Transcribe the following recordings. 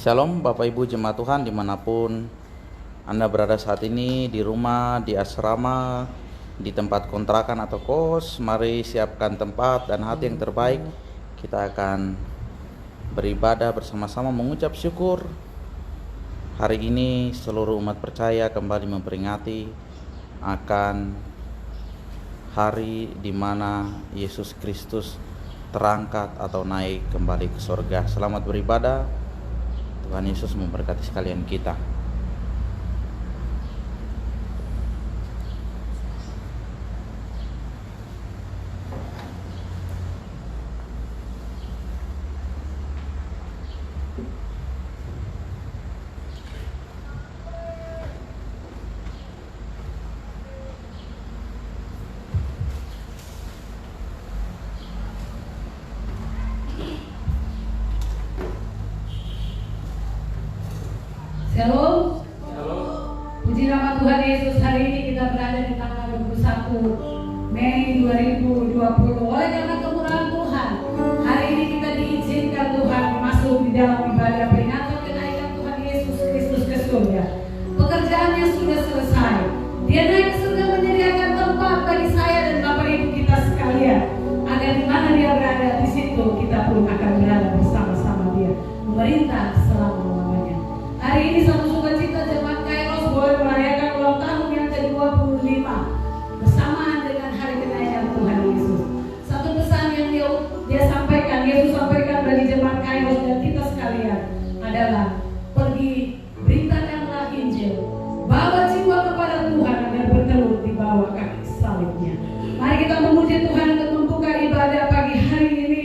Shalom Bapak Ibu Jemaat Tuhan dimanapun Anda berada saat ini, di rumah, di asrama, di tempat kontrakan atau kos. Mari siapkan tempat dan hati yang terbaik. Kita akan beribadah bersama-sama mengucap syukur. Hari ini seluruh umat percaya kembali memperingati akan hari di mana Yesus Kristus terangkat atau naik kembali ke surga. Selamat beribadah. Tuhan Yesus memberkati sekalian kita. Shalom. Puji nama Tuhan Yesus. Hari ini kita berada di tanggal 21 Mei 2020. Oleh karena kemurahan Tuhan, hari ini kita diizinkan Tuhan masuk di dalam ibadah peringatan kenaikan Tuhan Yesus Kristus ke surga. Pekerjaannya sudah selesai. Dia naik ke surga menyediakan tempat bagi saya dan Bapak Ibu kita sekalian, agar di mana dia berada, di situ kita pun akan berada bersama-sama dia, memerintah selama-lamanya. Hari ini satu sukacita jemaat Kairos boleh merayakan ulang tahun yang ke-25 bersamaan dengan hari kenaikan Tuhan Yesus. Satu pesan yang dia sampaikan, Yesus sampaikan bagi jemaat Kairos dan kita sekalian adalah pergi, beritakanlah Injil, bawa jiwa kepada Tuhan agar bertelur di bawah kaki salibnya. Mari kita memuji Tuhan untuk membuka ibadah pagi hari ini.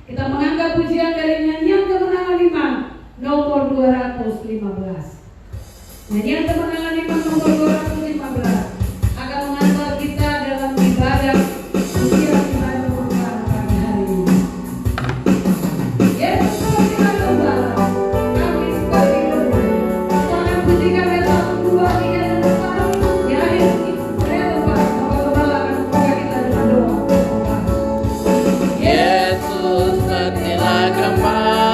Kita mengangkat pujian dari nyanyian kemenangan iman nomor 215. Nyanyian kemenangan iman nomor 215 akan mengantar kita dalam ibadah pujian ibadah pembukaan pagi hari ini. Yesus kita gembala, kami seperti domba. Tangan pujikan dari 1, 2, 3 dan 4. Di akhir saya tempat Bapak Gembala akan membuka kita dengan doa. Yesus setilah gembala.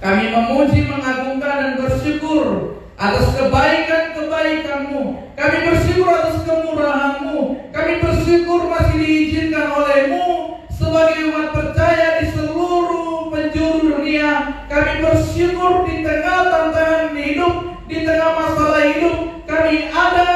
Kami memuji, mengagungkan, dan bersyukur atas kebaikan-kebaikan-Mu. Kami bersyukur atas kemurahan-Mu. Kami bersyukur masih diizinkan oleh-Mu sebagai umat percaya di seluruh penjuru dunia. Kami bersyukur di tengah tantangan hidup, di tengah masalah hidup, kami ada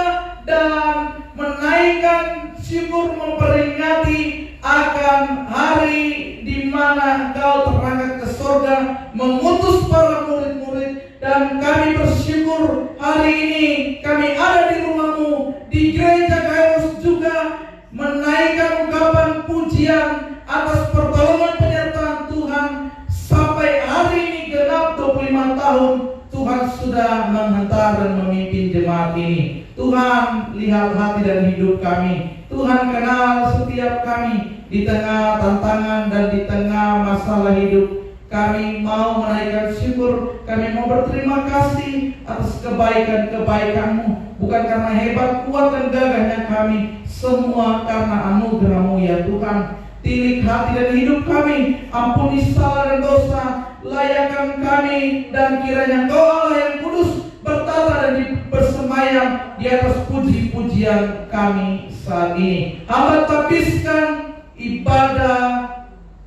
dan menaikkan syukur, memperingati akan hari di mana Engkau terangkat ke surga, mengutus para murid-murid. Dan kami bersyukur hari ini kami ada di rumah-Mu, di gereja Kairos juga, menaikkan ungkapan pujian atas pertolongan penyertaan Tuhan. Sampai hari ini genap 25 tahun Tuhan sudah menghantar dan memimpin jemaat ini. Tuhan lihat hati dan hidup kami. Tuhan kenal setiap kami di tengah tantangan dan di tengah masalah hidup. Kami mau menaikkan syukur, kami mau berterima kasih atas kebaikan-kebaikan-Mu. Bukan karena hebat, kuat, dan gagahnya kami, semua karena anugerah-Mu ya Tuhan. Tilik hati dan hidup kami, ampuni salah dan dosa, layakkan kami, dan kiranya Engkau Allah yang kudus bertata dan bersemayam di atas puji-pujian kami saat ini. Hamba tapiskan ibadah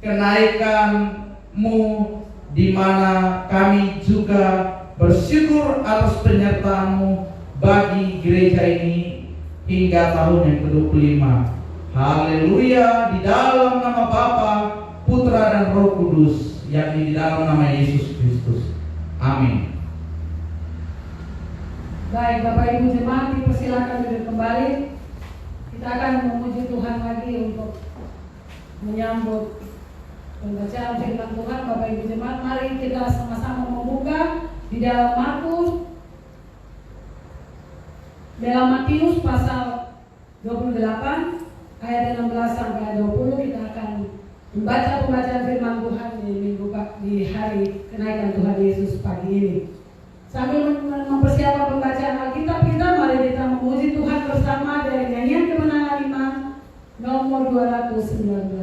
kenaikan-Mu, di mana kami juga bersyukur atas penyertaan-Mu bagi gereja ini hingga tahun yang ke-25. Haleluya, di dalam nama Bapa, Putra, dan Roh Kudus, yakni di dalam nama Yesus Kristus. Amin. Baik, Bapak Ibu jemaat, dipersilakan duduk kembali. Kita akan memuji Tuhan lagi untuk menyambut pembacaan firman Tuhan. Bapak Ibu jemaat, mari kita sama-sama membuka di dalam Matius pasal 28 ayat 16 sampai 20. Kita akan membaca pembacaan firman Tuhan di hari kenaikan Tuhan Yesus pagi ini. Sambil mempersiapkan pembacaan Alkitab kita, mari kita memuji Tuhan bersama dari nyanyian kemenangan iman nomor 219.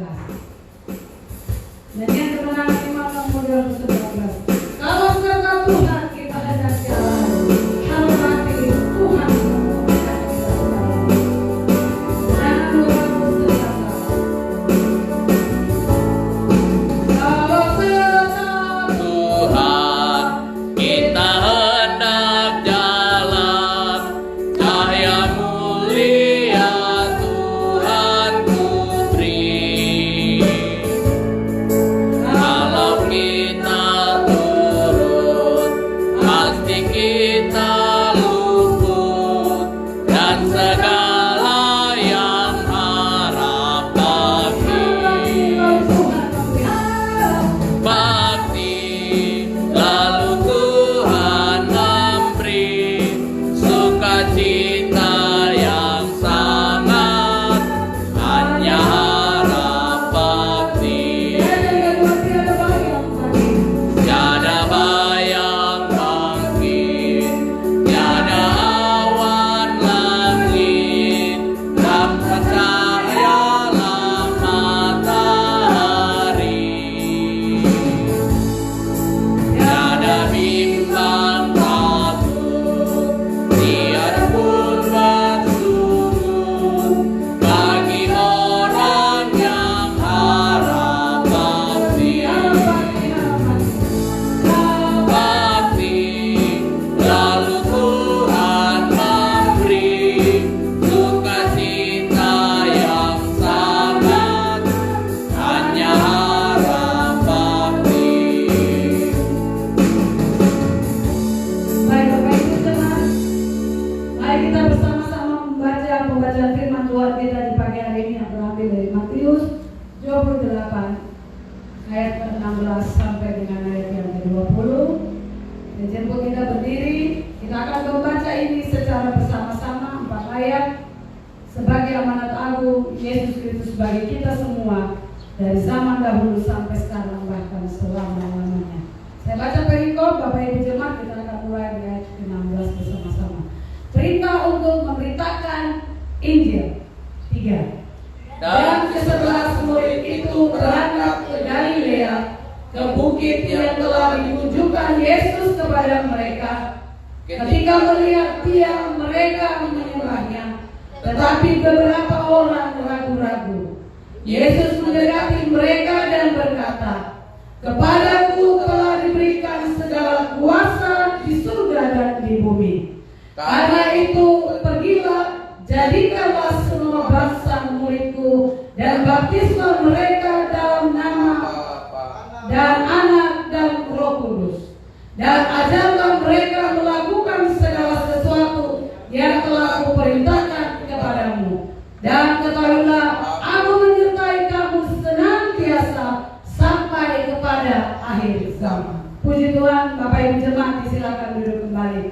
Nyanyian kemenangan iman nomor 219. Kalau serta Tuhan kita hendak jalan, hormati Tuhan. Ke bukit yang telah ditunjukkan kepada mereka. Ketika melihat dia, mereka menyembahnya, tetapi beberapa orang ragu-ragu. Yesus mendekati mereka dan berkata, "Kepadaku telah diberikan segala kuasa di surga dan di bumi. Karena itu pergilah, jadikanlah semua bangsa muridku, dan baptislah mereka dalam nama dan Anak dan Roh Kudus. Dan ajarlah mereka melakukan segala sesuatu yang telah kuperintahkan kepadamu. Dan ketahuilah, aku menyertai kamu senantiasa sampai kepada akhir zaman." Puji Tuhan. Bapak Ibu jemaat silakan duduk kembali.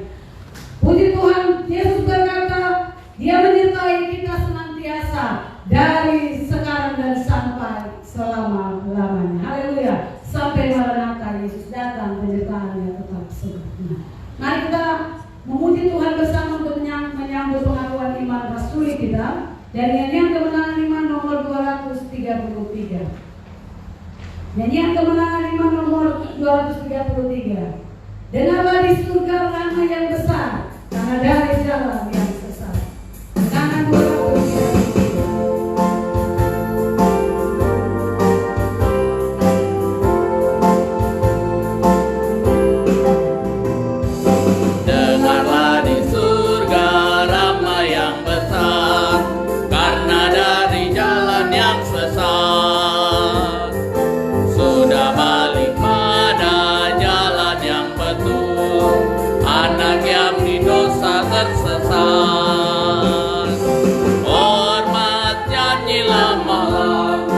Puji Tuhan. Yesus berkata, Dia menyertai kita senantiasa dari sekarang dan sampai selama-lamanya. Haleluya. Sampai Maranatha Yesus datang, penyertaannya tetap sempurna. Mari kita memuji Tuhan bersama untuk menyambut pengakuan iman rasuli kita. Dan nyanyian kemenangan iman nomor 233. Nyanyian kemenangan iman nomor 233. Dengarlah di surga ramai yang besar, karena dari jalan yang sesat. Kemenangan 233. Dengarlah di surga ramai yang besar, karena dari jalan yang sesat. Sudah balik pada jalan yang betul, anak yang di dosa tersesat. Hormat nyanyilah malam.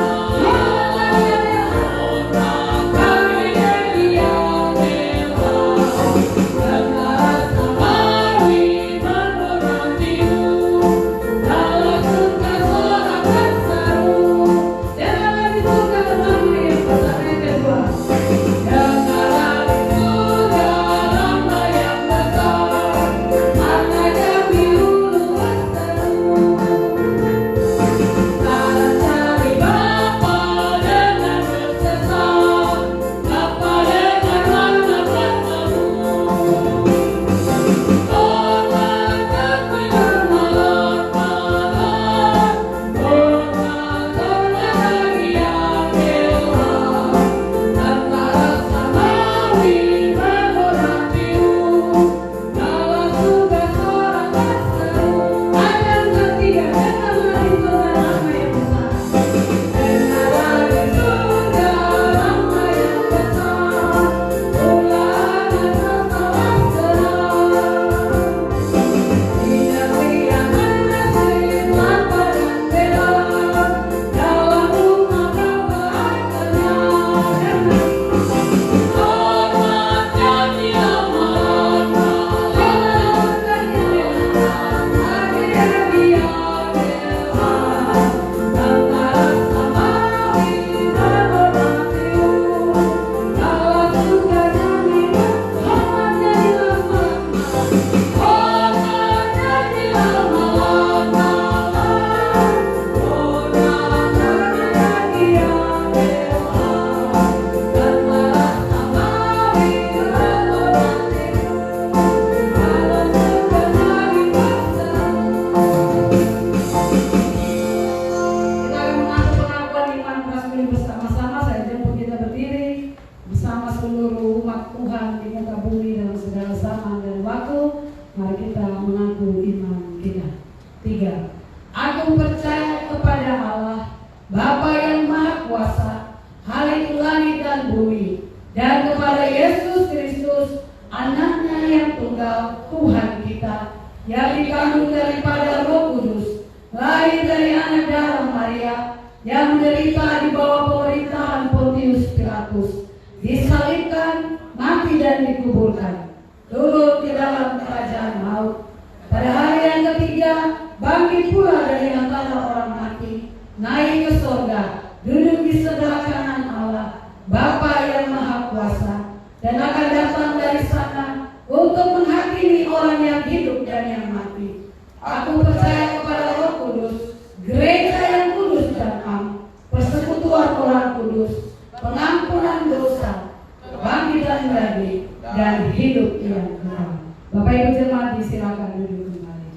dan hidup yang kekal. Bapak Ibu jemaat disilakan duduk kembali.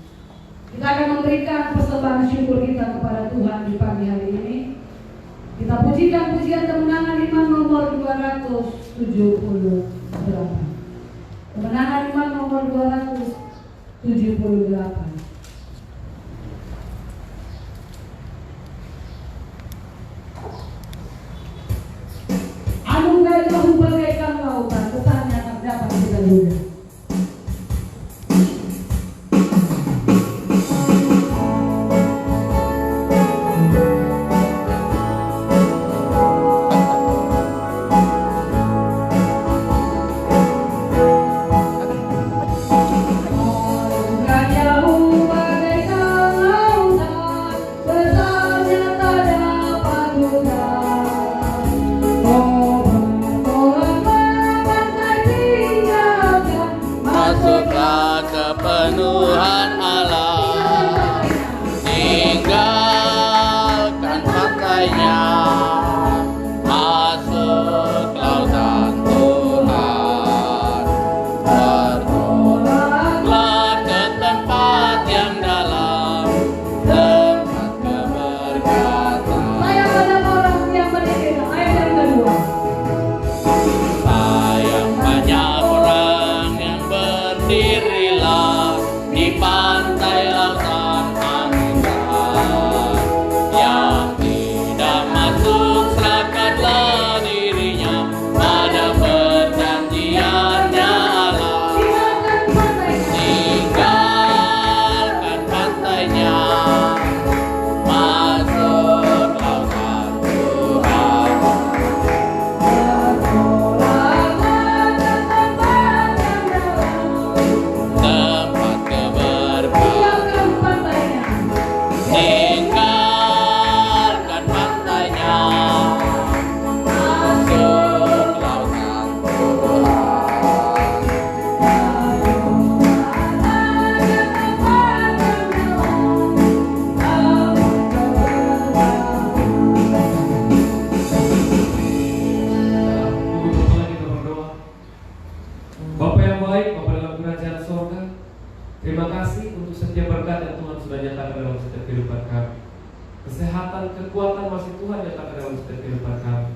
Kita akan memberikan persembahan syukur kita kepada Tuhan di pagi hari ini. Kita pujikan pujian kemenangan iman nomor 278. Kemenangan iman nomor 278. Anugerah Tuhan bagaikan lautan, pesannya tak dapat kita duga. Masuklah kepenuhan Allah, tinggalkan pantainya, masuk lautan Tuhan, bertolaklah ke tempat yang dalam, tempat keberkatan. Sayang pada orang yang berdiri, ayat yang kedua. Sayang banyak orang yang berdirilah di pantai lautan Anugerah, yang tidak masuk serahkanlah dirinya pada perjanjiannya Allah. Tinggalkan pantainya, masuk lautan Tuhan. Tempat keberkatan, tinggalkan pantainya, masuk lautan Tuhan. Mari kita berdoa. Bapa yang baik, Bapa dalam kerajaan sorga, terima kasih untuk setiap berkat yang Tuhan sudah nyatakan dalam setiap kehidupan kami. Kesehatan, kekuatan masih Tuhan nyatakan dalam setiap kehidupan kami.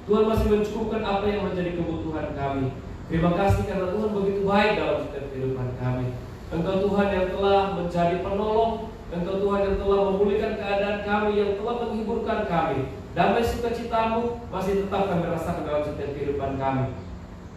Tuhan masih mencukupkan apa yang menjadi kebutuhan kami. Terima kasih karena Tuhan begitu baik dalam setiap kehidupan kami. Engkau Tuhan yang telah menjadi penolong, Engkau Tuhan yang telah memulihkan keadaan kami, yang telah menghiburkan kami. Damai sukacitamu masih tetap kami rasakan dalam setiap kehidupan kami.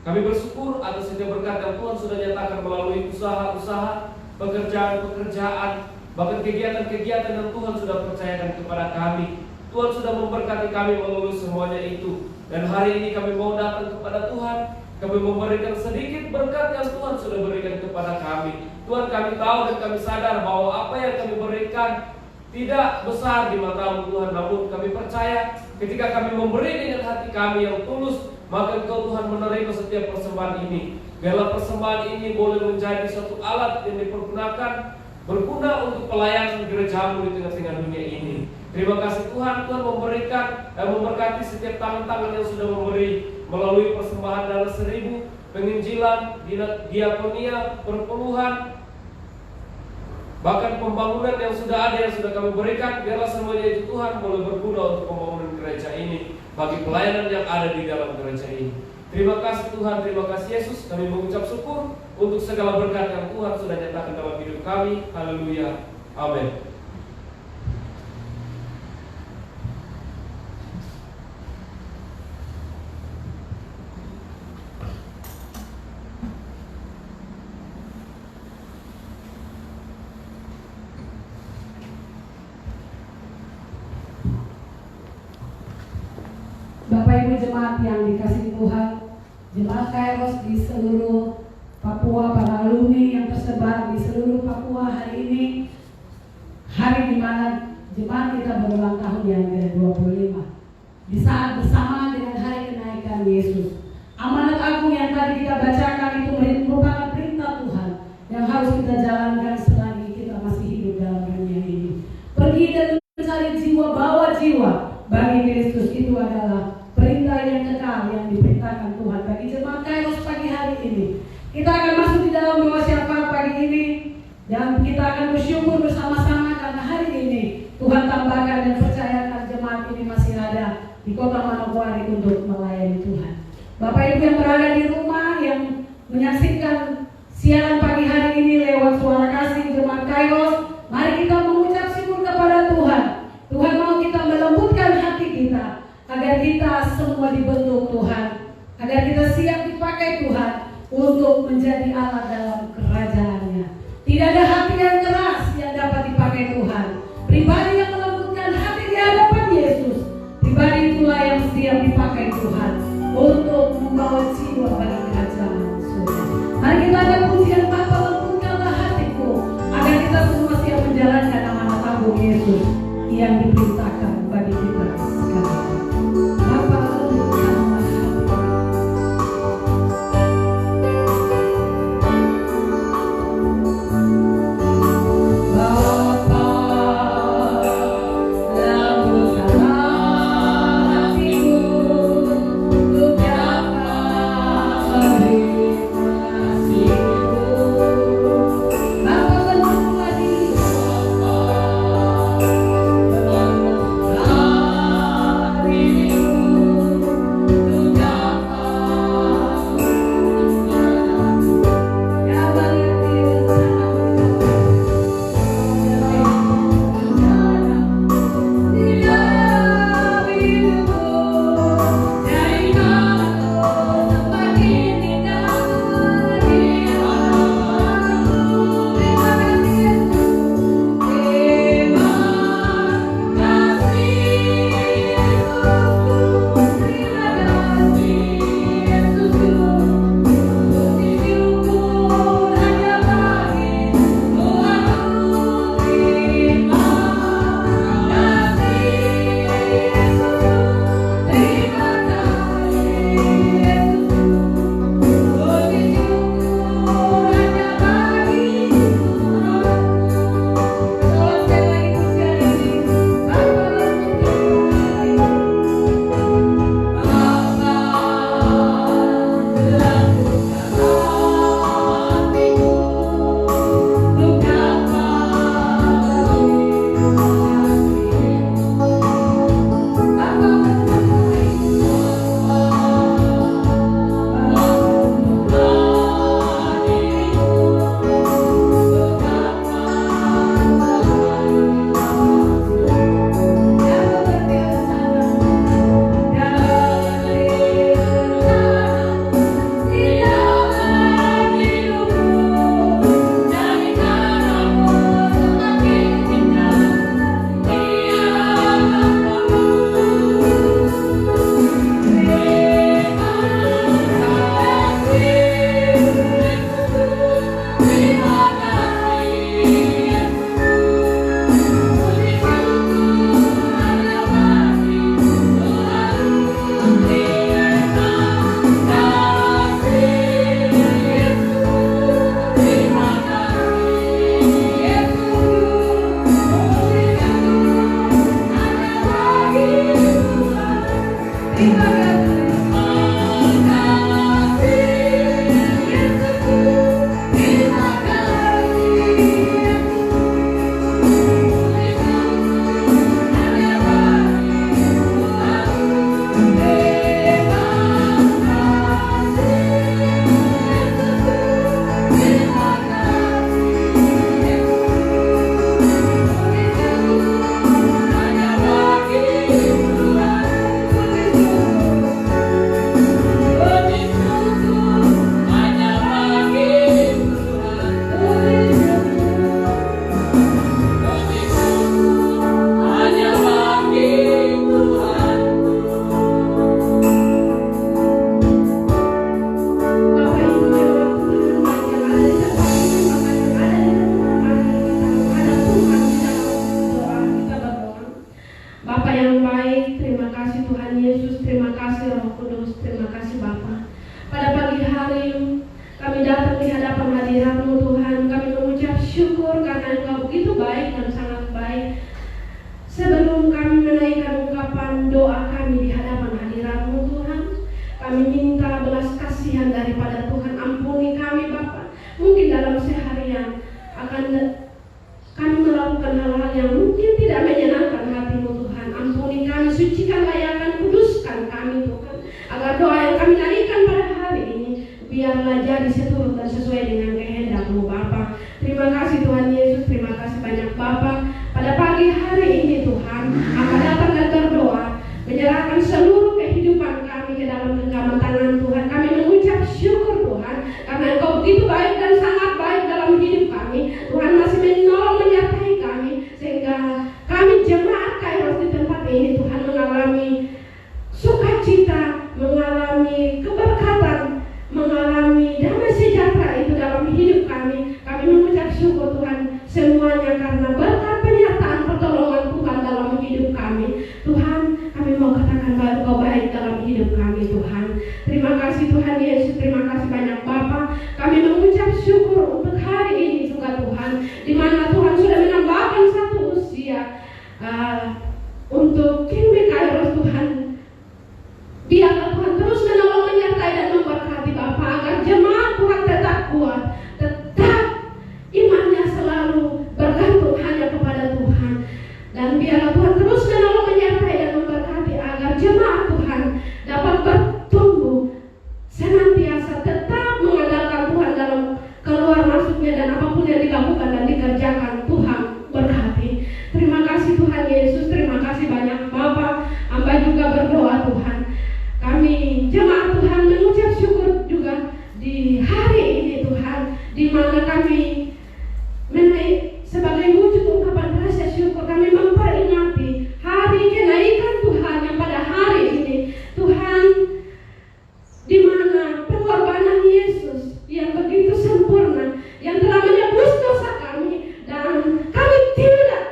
Kami bersyukur atas setiap berkat yang Tuhan sudah nyatakan melalui usaha-usaha, pekerjaan-pekerjaan, bahkan kegiatan-kegiatan yang Tuhan sudah percayakan kepada kami. Tuhan sudah memberkati kami melalui semuanya itu. Dan hari ini kami mau datang kepada Tuhan, kami memberikan sedikit berkat yang Tuhan sudah berikan kepada kami. Tuhan, kami tahu dan kami sadar bahwa apa yang kami berikan tidak besar di matamu Tuhan, namun kami percaya ketika kami memberi dengan hati kami yang tulus, maka Engkau Tuhan menerima setiap persembahan ini. Biarlah persembahan ini boleh menjadi suatu alat yang dipergunakan, berguna untuk pelayanan gerejamu di tengah-tengah dunia ini. Terima kasih Tuhan, Tuhan memberikan dan memberkati setiap tangan-tangan yang sudah memberi melalui persembahan dana 1000, penginjilan, diakonia, perpuluhan, bahkan pembangunan yang sudah ada, yang sudah kami berikan. Biarlah semuanya itu Tuhan boleh berguna untuk pembangunan gereja ini, bagi pelayanan yang ada di dalam gereja ini. Terima kasih Tuhan, terima kasih Yesus. Kami mengucap syukur untuk segala berkat yang Tuhan sudah nyatakan dalam hidup kami. Haleluya, amin. Bapak Ibu jemaat yang dikasihi Tuhan, jemaat Kairos di seluruh Papua, para alumni yang tersebar di seluruh Papua, hari ini hari di mana jemaat kita berulang tahun yang ke-25. Di saat bersama dengan hari kenaikan Yesus, amanat agung yang tadi kita bacakan itu merupakan perintah Tuhan yang harus kita jalankan selagi kita masih hidup dalam dunia ini. Pergi dan mencari jiwa, bawa jiwa bagi Kristus, itu adalah perintah yang kekal yang diperintahkan Tuhan bagi jemaat Kairos pagi hari ini. Kita akan masuk di dalam doa syafaat pagi ini dan kita akan bersyukur bersama-sama karena hari ini Tuhan tambahkan dan percayakan jemaat ini masih ada di Kota Manokwari untuk melayani Tuhan. Bapak Ibu yang berada di rumah yang menyaksikan siaran pagi hari ini lewat suara kasih jemaat Kairos, mari kita mengucap syukur kepada Tuhan. Tuhan mau kita melembutkan hati kita agar kita semua dibentuk Tuhan, agar kita siap dipakai Tuhan untuk menjadi alat dalam kerajaan-Nya. Tidak ada hati yang keras yang dapat dipakai Tuhan. Pribadi yang melembutkan hati di hadapan Yesus, pribadi itulah yang siap dipakai Tuhan untuk membawa jiwa bagi kerajaan surga. Mari kita ada pujian Bapa, lembutkanlah hatiku agar kita semua siap menjalankan amanat tabung Yesus yang diperintahkan bagi kita sekarang. Bapa, lembutkanlah hatiku. Kami minta belas kasihan daripada Tuhan, ampuni kami begitu baik dan sangat baik dalam hidup kami. Tuhan masih menolong menyertai kami sehingga kami jemaat Kairos di tempat ini Tuhan mengalami sukacita, mengalami keberkatan, mengalami damai sejahtera itu dalam hidup kami. Kami mengucap syukur Tuhan semuanya karena berkat penyertaan pertolongan Tuhan dalam hidup kami. Tuhan, kami mau katakan bahwa Engkau baik dalam hidup kami Tuhan. Terima kasih Tuhan Yesus, terima kasih banyak Bapa. Kami mengucap syukur untuk hari ini juga Tuhan, di mana Tuhan sudah menambahkan satu usia untuk Kingdom Kairos Tuhan. Biarlah Tuhan terus menolong menyertai dan memberkati Bapa agar jemaat Tuhan tetap kuat, tetap imannya selalu bergantung hanya kepada Tuhan. Dan biarlah Tuhan terus menolong menyertai dan memberkati agar jemaat Tuhan dapat bertumbuh senantiasa tetap mengandalkan Tuhan dalam keluar masuknya dan apapun yang dilakukan dan dikerjakan Tuhan berkati. Terima kasih Tuhan Yesus, terima kasih banyak Bapa. Hamba juga berdoa Tuhan, kami jemaat Tuhan mengucap syukur juga di hari ini Tuhan, di mana kami menaik sebagai wujud ungkapan rasa syukur. Kami memperingati hari kenaikan Tuhan yang pada hari ini Tuhan, di mana pengorbanan Yesus yang begitu sempurna yang telah menebus dosa kami, dan kami tidak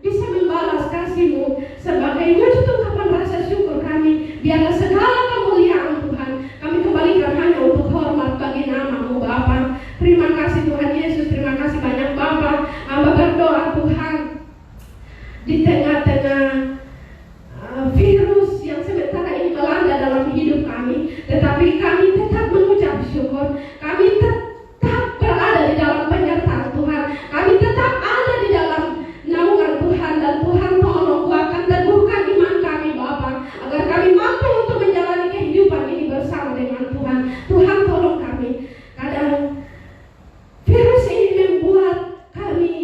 bisa membalas kasih-Mu. Sebagai wujud ungkapan rasa syukur kami, biarlah segala kemuliaan Tuhan kami kembalikan hanya untuk hormat bagi nama-Mu Bapa. Terima kasih Tuhan Yesus, terima kasih banyak Bapa. Hamba berdoa Tuhan, di tengah-tengah virus yang sementara ini melanda dalam hidup kami, tetapi kami tetap mengucap syukur. Kami tetap berada di dalam penyertaan Tuhan. Kami tetap ada di dalam naungan Tuhan, dan Tuhan tolong kuatkan, teguhkan iman kami Bapa, agar kami mampu untuk menjalani kehidupan ini bersama dengan Tuhan. Tuhan tolong kami. Kadang virus ini membuat kami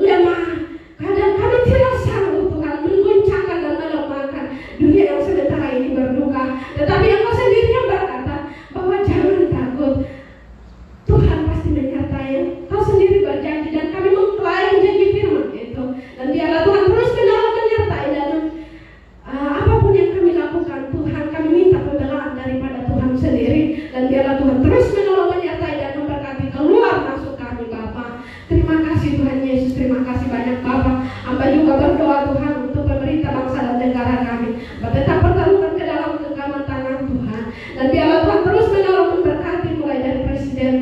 lemah, kadang kami tidak sanggup Tuhan mengguncangkan dan melemahkan dunia yang sementara ini berduka. Tetapi Engkau sendiri yang berkata bahwa jangan takut, Tuhan pasti menyertai. Kau sendiri berjanji dan kami mengklaim janji firman itu. Dan biarlah Tuhan terus menolong menyertai dalam apapun yang kami lakukan Tuhan. Kami minta pembelaan daripada Tuhan sendiri, dan biarlah Tuhan terus menolong menyertai dan memberkati keluar masuk kami Bapa. Terima kasih Tuhan Yesus, terima kasih banyak Bapa. Hamba juga berdoa Tuhan untuk pemerintah bangsa dan negara kami, tetap pertaruhkan ke dalam genggaman tangan Tuhan. Dan biarlah Tuhan terus menolong memberkati mulai dari presiden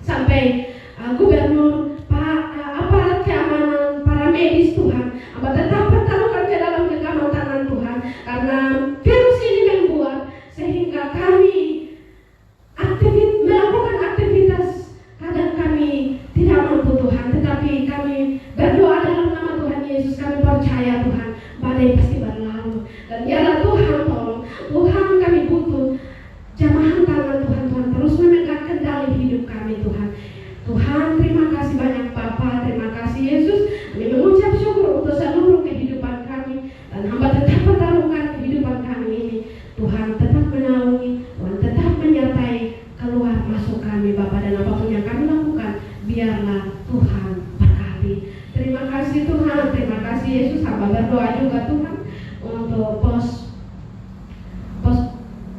sampai gubernur, aparat keamanan, para medis Tuhan. Hamba tetap pertaruhkan ke dalam genggaman tangan Tuhan, karena virus ini membuat sehingga kami melakukan aktivitas kadang kami tidak mampu Tuhan. Tetapi kami berdoa dalam nama Tuhan Yesus. Kami percaya Tuhan, badai pasti berlalu. Dan biarlah Tuhan tolong. Tuhan, kami butuh jamahan tangan Tuhan. Tuhan terus memegang kendali hidup kami Tuhan. Tuhan, terima kasih banyak Bapa, terima kasih Yesus. Kami mengucap syukur untuk seluruh kehidupan kami, dan hamba tetap pertaruhkan kehidupan kami ini. Tuhan tetap menaungi, Tuhan tetap menyertai keluar masuk kami Bapa, dan apapun yang kami lakukan biarlah Tuhan berkati. Terima kasih Tuhan, terima kasih Yesus. Hamba berdoa juga Tuhan untuk pos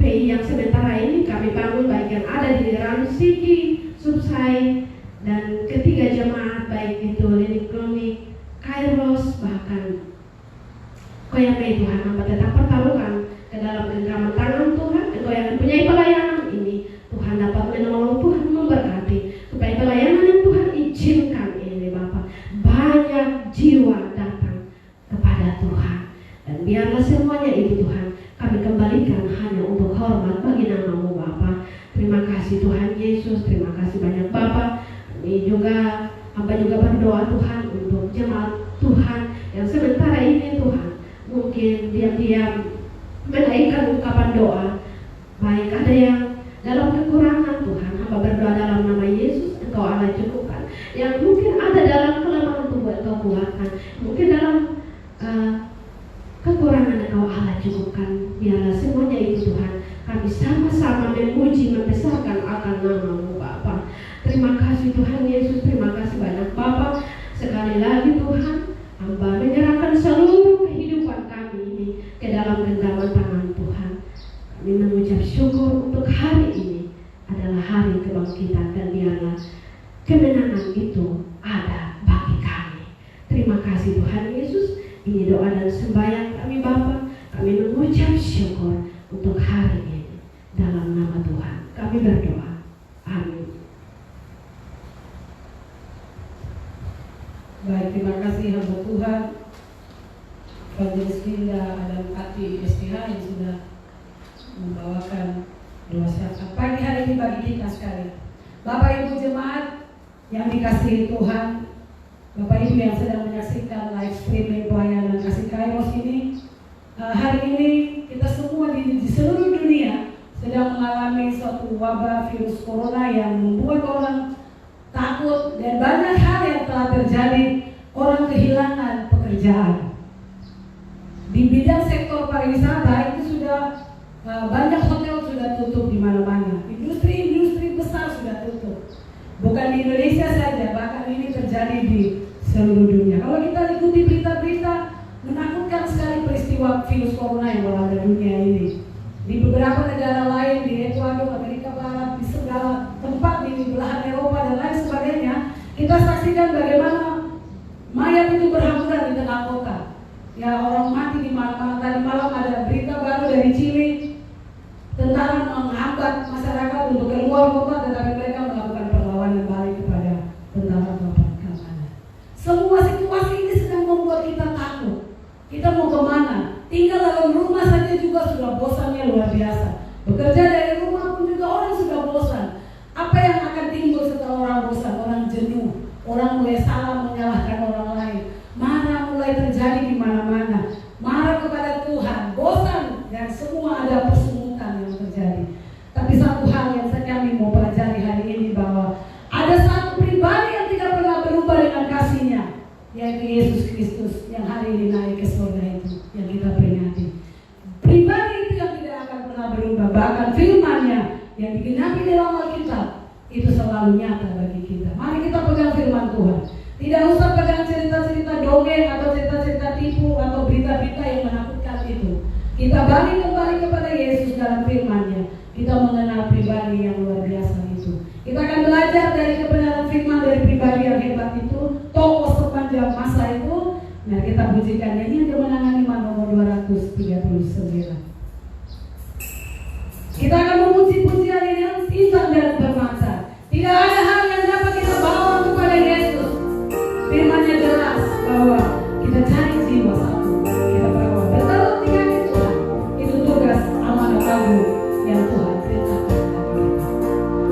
PI yang sementara ini kami bangun, baik yang ada di Ransiki, Subsai, dan ketiga jemaat, baik itu Linik Klinik, Kairos, bahkan Koyame Tuhan. Hamba tetap pertaruhkan ke dalam genggaman tangan Tuhan. Engkau yang mempunyai pelayanan ini, Tuhan dapat menolong, Tuhan memberkati, supaya pelayanan yang Tuhan izinkan ini Bapa, banyak jiwa datang kepada Tuhan. Dan biarlah semuanya itu Tuhan kami kembalikan hanya untuk hormat bagi nama-Mu Bapa. Terima kasih Tuhan Yesus, terima kasih banyak Bapa. Hamba juga berdoa Tuhan untuk jemaat Tuhan yang sementara ini Tuhan mungkin diam-diam menaikkan ungkapan doa, baik ada yang dalam kekurangan Tuhan. Hamba berdoa dalam nama Yesus, Engkau Allah cukupkan. Yang mungkin ada dalam kelemahan tubuh, Engkau kuatkan. Mungkin dalam kekurangan Engkau Allah cukupkan. Biarlah semuanya itu Tuhan kami sama-sama memuji, membesarkan akan nama-Mu Bapa. Terima Terima kasih Tuhan Yesus, terima kasih banyak Bapa. Sekali lagi Tuhan, hamba menyerahkan seluruh kehidupan kami ini ke dalam genggaman tangan Tuhan. Kami mengucap syukur untuk hari ini adalah hari kebangkitan, dan biarlah kemenangan itu ada bagi kami. Terima kasih Tuhan Yesus. Ini doa dan sembahyang kami Bapa. Kami mengucap syukur untuk hari ini. Dalam nama Tuhan kami berdoa. Amin. Baik, terima kasih hamba Tuhan Evangelis Linda dan Ati STH yang sudah membawakan doa syafaat pagi hari ini bagi kita sekalian. Bapak Ibu jemaat yang dikasihi Tuhan, Bapak Ibu yang sedang menyaksikan live streaming pelayanan Kasih Kairos ini, hari ini kita semua di seluruh dunia sedang mengalami suatu wabah virus corona yang membuat orang takut, dan banyak hal yang telah terjadi. Orang kehilangan pekerjaan. Di bidang sektor pariwisata itu sudah banyak hotel sudah tutup di mana-mana. Industri-industri besar sudah tutup. Bukan di Indonesia saja, bahkan ini terjadi di seluruh dunia. Kalau kita ikuti berita-berita, menakutkan sekali peristiwa virus corona yang melanda dunia ini. Di beberapa negara lain, di Ekuador, Amerika Barat, di segala tempat di belahan Eropa dan lain sebagainya, kita saksikan bagaimana mayat itu berhamburan di tengah kota. Ya, orang mati di mana-mana. Tadi malam ada berita baru dari Chili, tentara menghambat masyarakat untuk keluar kota, tetapi mereka melakukan perlawanan balik kepada tentara keamanan. Semua situasi ini sedang membuat kita takut. Kita mau kemana? Tinggal dalam rumah saja juga sudah bosannya luar biasa. Bekerja dari rumah pun juga orang sudah bosan. Apa yang akan timbul setelah orang bosan? Orang jenuh. Orang mulai salah menyalahkan orang lain. Marah mulai terjadi di mana-mana. Marah kepada Tuhan, bosan, dan semua ada persungutan yang terjadi. Tapi satu hal yang kami mau pelajari hari ini, bahwa ada satu pribadi yang tidak pernah berubah dengan kasih-Nya, yaitu Yesus Kristus yang hari ini naik ke surga itu, yang kita peringati. Pribadi itu yang tidak akan pernah berubah. Bahkan firman-Nya yang digenapi dalam Alkitab itu selalu nyata bagi kita. Mari kita pegang firman Tuhan. Tidak usah pegang cerita-cerita dongeng atau cerita-cerita tipu atau berita-berita yang menakutkan itu. Kita balik kembali kepada Yesus dalam firman-Nya. Kita mengenal pribadi yang luar biasa itu. Kita akan belajar dari kebenaran firman dari pribadi yang hebat itu, tokoh sepanjang masa itu. Nah, kita pujikan nyanyian kemenangan iman nomor 239. Kita akan memuji pujian ini yang indah dan bermakna. Tidak ada hal yang dapat kita bawa kepada Yesus. Firman-Nya jelas bahwa kita cari jiwa satu, kita bawa bertelur di kaki Tuhan. Itu tugas amanat agung yang Tuhan perintahkan kepada kita.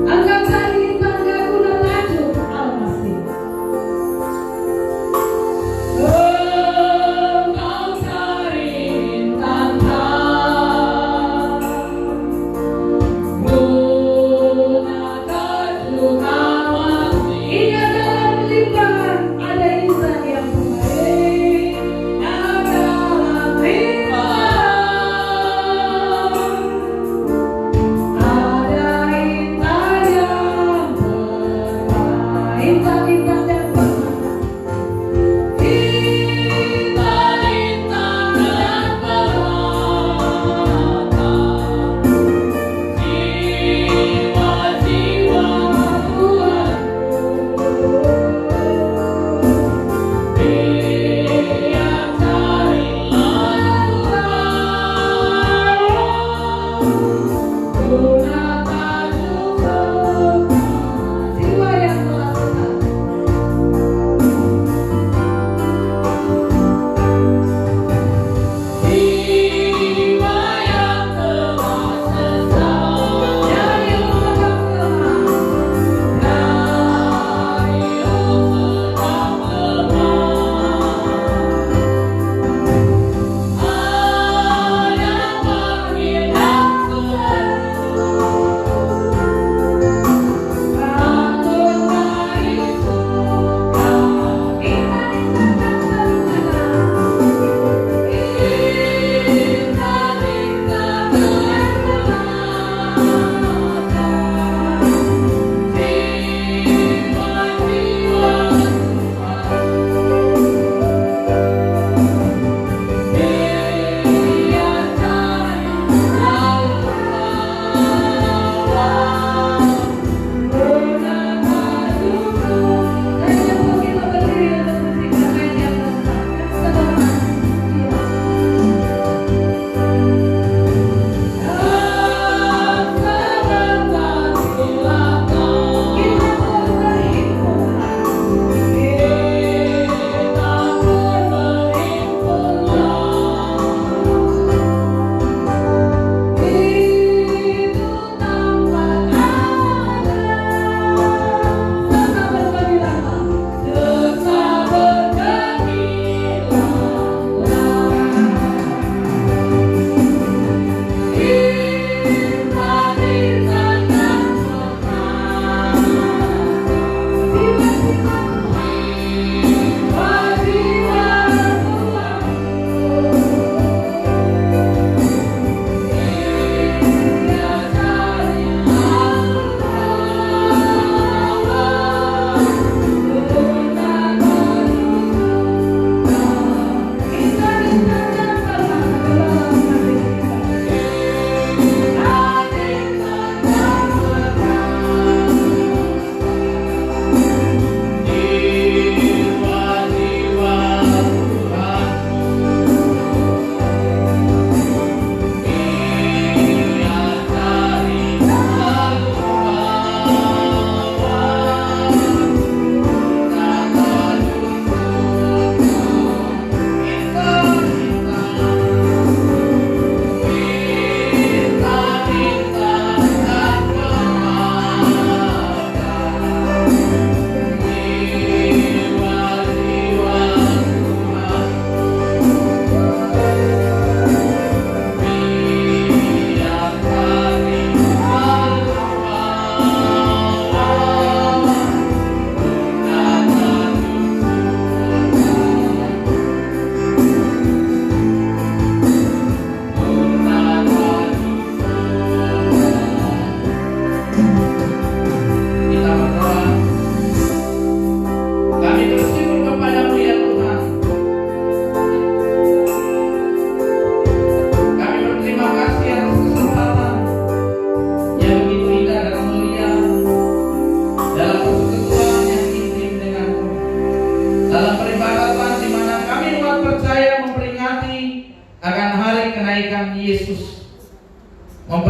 Anggap tadi tangga guna tajuk Almas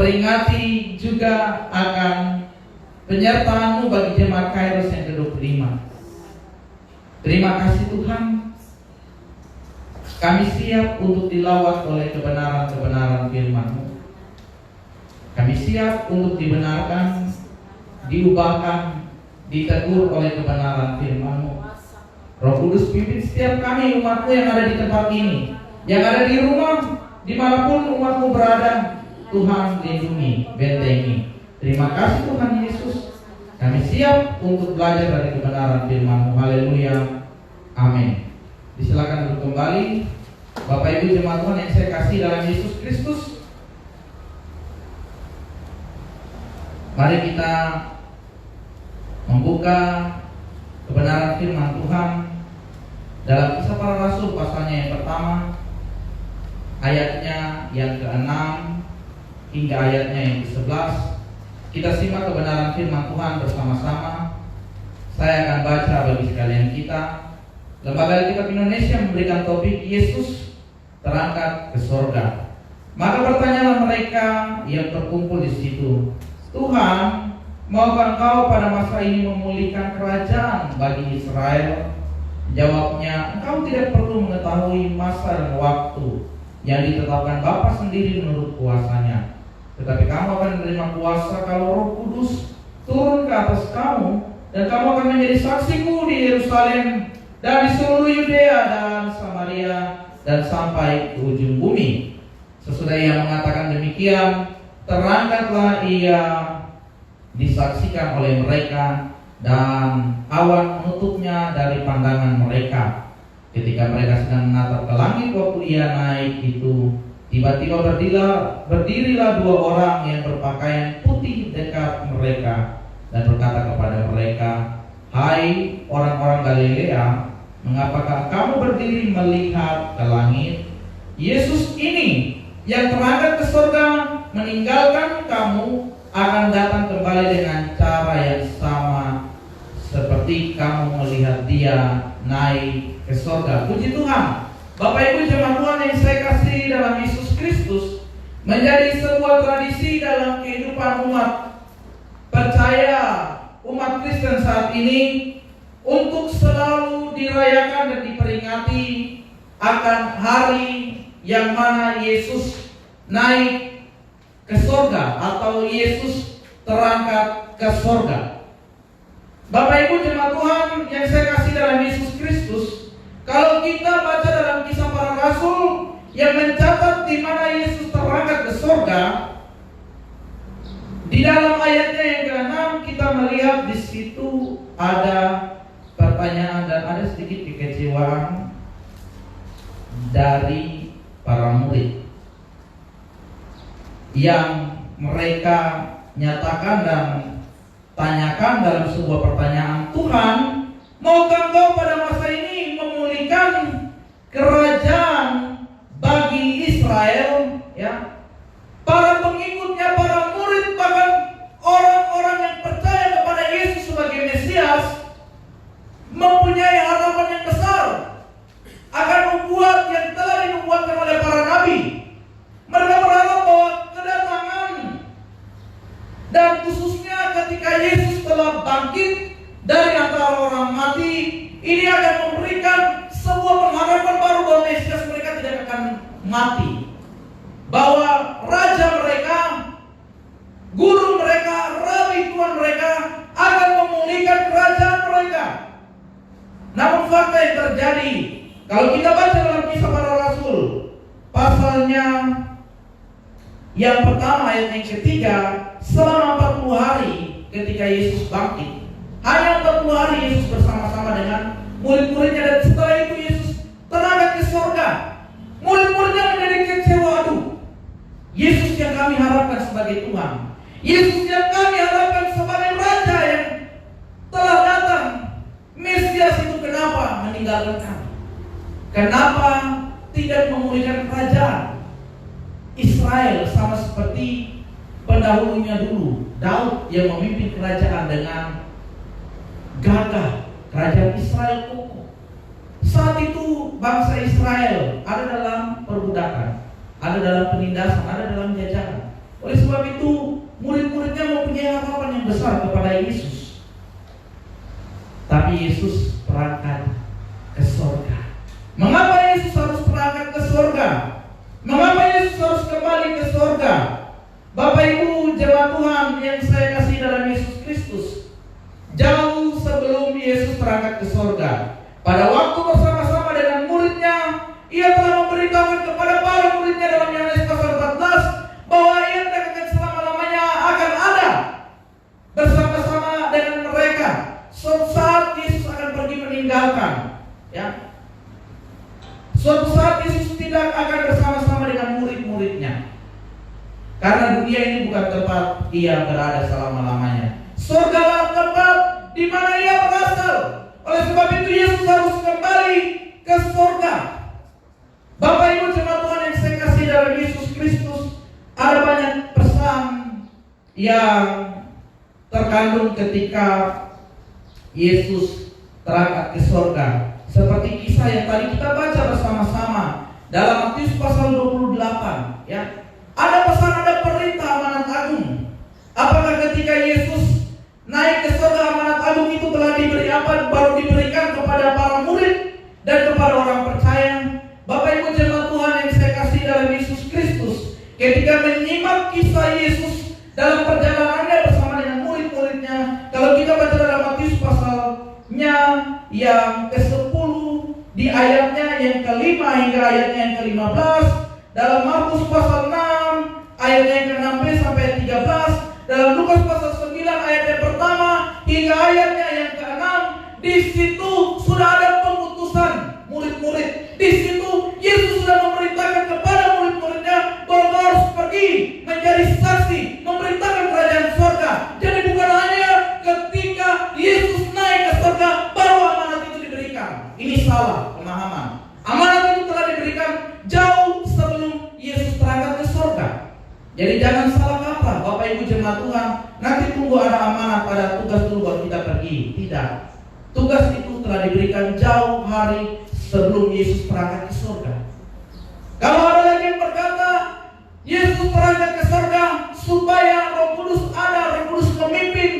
memperingati juga akan penyertaan-Mu bagi jemaat Kairos yang ke-25. Terima kasih Tuhan. Kami siap untuk dilawat oleh kebenaran-kebenaran firman-Mu. Kami siap untuk dibenarkan, diubahkan, ditegur oleh kebenaran firman-Mu. Roh Kudus pimpin setiap kami umat-Mu yang ada di tempat ini, yang ada di rumah, dimanapun umat-Mu berada. Tuhan lindungi, bentengi. Terima kasih Tuhan Yesus. Kami siap untuk belajar dari kebenaran firman-Mu. Haleluya. Amin. Disilakan duduk kembali. Bapak Ibu jemaat Tuhan yang saya kasih dalam Yesus Kristus, mari kita membuka kebenaran firman Tuhan dalam Kisah Para Rasul pasalnya yang pertama, ayatnya yang ke-6 hingga ayatnya yang ke-11. Kita simak kebenaran firman Tuhan bersama-sama. Saya akan baca bagi sekalian kita. Lembaga Alkitab Indonesia memberikan topik Yesus terangkat ke sorga. Maka bertanyalah mereka yang terkumpul di situ, Tuhan, maukah Engkau pada masa ini memulihkan kerajaan bagi Israel? Jawabnya, Engkau tidak perlu mengetahui masa dan waktu yang ditetapkan Bapa sendiri menurut kuasanya. Tetapi kamu akan menerima kuasa kalau Roh Kudus turun ke atas kamu, dan kamu akan menjadi saksiku di Yerusalem dan di seluruh Yudea dan Samaria dan sampai ke ujung bumi. Sesudah ia mengatakan demikian, terangkatlah ia disaksikan oleh mereka, dan awan menutupnya dari pandangan mereka. Ketika mereka sedang menatap ke langit waktu ia naik itu, tiba-tiba berdirilah dua orang yang berpakaian putih dekat mereka dan berkata kepada mereka, Hai orang-orang Galilea, mengapakah kamu berdiri melihat ke langit? Yesus ini yang terangkat ke surga meninggalkan kamu akan datang kembali dengan cara yang sama seperti kamu melihat dia naik ke surga. Puji Tuhan. Bapak Ibu jemaat Tuhan yang saya kasih dalam Yesus Kristus, menjadi sebuah tradisi dalam kehidupan umat percaya, umat Kristen saat ini, untuk selalu dirayakan dan diperingati akan hari yang mana Yesus naik ke surga atau Yesus terangkat ke surga. Bapak Ibu jemaat Tuhan yang saya kasih dalam Yesus Kristus, kalau kita baca dalam Kisah Para Rasul yang mencatat di mana Yesus terangkat ke surga, di dalam ayatnya yang ke-6 kita melihat di situ ada pertanyaan dan ada sedikit kekecewaan dari para murid yang mereka nyatakan dan tanyakan dalam sebuah pertanyaan, Tuhan, maukah Engkau pada masa ini memulihkan kerajaan bagi Israel? Ya, para pengikutnya, para murid, bahkan orang-orang yang percaya kepada Yesus sebagai Mesias mempunyai harapan yang besar akan membuat yang telah dinubuatkan oleh para nabi. Mereka berharap bahwa kedatangan dan khususnya ketika Yesus telah bangkit dari antara orang mati, ini akan memberikan sebuah pengharapan baru bahwa Mesias mereka tidak akan mati, bahwa raja mereka, guru mereka, rabi Tuhan mereka akan memulihkan kerajaan mereka. Namun fakta yang terjadi, kalau kita baca dalam Kisah Para Rasul pasalnya yang pertama ayat yang ketiga, selama 40 hari ketika Yesus bangkit, hanya 40 hari Yesus bersama-sama dengan murid-muridnya, dan setelah itu Yesus terangkat ke surga. Murid-muridnya menjadi kecewa. Aduh, Yesus yang kami harapkan sebagai Tuhan, Yesus yang kami harapkan sebagai Raja yang telah datang, Mesias itu kenapa meninggalkan kami? Kenapa tidak memulihkan kerajaan Israel sama seperti pendahulunya dulu, Daud yang memimpin kerajaan dengan gagah, kerajaan Israel kokoh. Saat itu bangsa Israel ada dalam perbudakan, ada dalam penindasan, ada dalam jajahan Oleh sebab itu, murid-muridnya mempunyai harapan yang besar kepada Yesus. Tapi Yesus berangkat ke surga. Mengapa Yesus harus berangkat ke surga? Mengapa Yesus harus kembali ke surga? Bapak Ibu jemaat Tuhan yang saya kasih dalam Yesus Kristus, jauh sebelum Yesus berangkat ke surga, pada waktu bersama-sama dengan muridnya, Ia telah memberitahukan kepada para muridnya dalam Yohanes pasal 14 bahwa Ia akan selama-lamanya akan ada bersama-sama dengan mereka. Suatu saat Yesus akan pergi meninggalkan, ya. Suatu saat Yesus tidak akan bersama-sama dengan murid-muridnya, karena dunia ini bukan tempat Ia berada selama-lamanya. Surgalah tempat di mana Ia berasal. Oleh sebab itu Yesus harus kembali ke surga. Bapak Ibu jemaat Tuhan yang saya kasih dalam Yesus Kristus, ada banyak pesan yang terkandung ketika Yesus terangkat ke surga. Seperti kisah yang tadi kita baca bersama-sama dalam Matius pasal 28, ya. Ada pesan, ada perintah amanat agung. Apakah ketika Yesus naik ke surga amanat agung itu telah diberi apa? Baru diberikan kepada para murid dan kepada orang percaya. Bapak Ibu jemaat Tuhan yang saya kasih dalam Yesus Kristus, ketika menyimak kisah Yesus dalam perjalanannya bersama dengan murid-muridnya, kalau kita baca dalam Matius pasalnya yang ke-10, di ayatnya yang ke-5 hingga ayatnya yang ke-15, dalam Markus pasal 6 ayatnya yang ke-16 sampai 13, dalam Lukas pasal 9 ayat yang pertama hingga ayatnya yang ke-6, di situ sudah ada pengutusan murid-murid. Di situ Yesus sudah memerintahkan kepada murid-muridnya bahwa harus pergi menjadi saksi, memberitakan kerajaan surga. Jadi bukan hanya ketika Yesus naik ke surga baru amanat itu diberikan. Ini salah pemahaman. Amanat itu telah diberikan jauh sebelum Yesus terangkat ke surga. Jadi jangan salah kaprah Bapak Ibu jemaat Tuhan, nanti tunggu ada amanat, ada tugas dulu baru kita pergi. Tidak. Tugas itu telah diberikan jauh hari sebelum Yesus berangkat ke surga. Kalau ada lagi yang berkata Yesus berangkat ke surga supaya Roh Kudus ada, Roh Kudus memimpin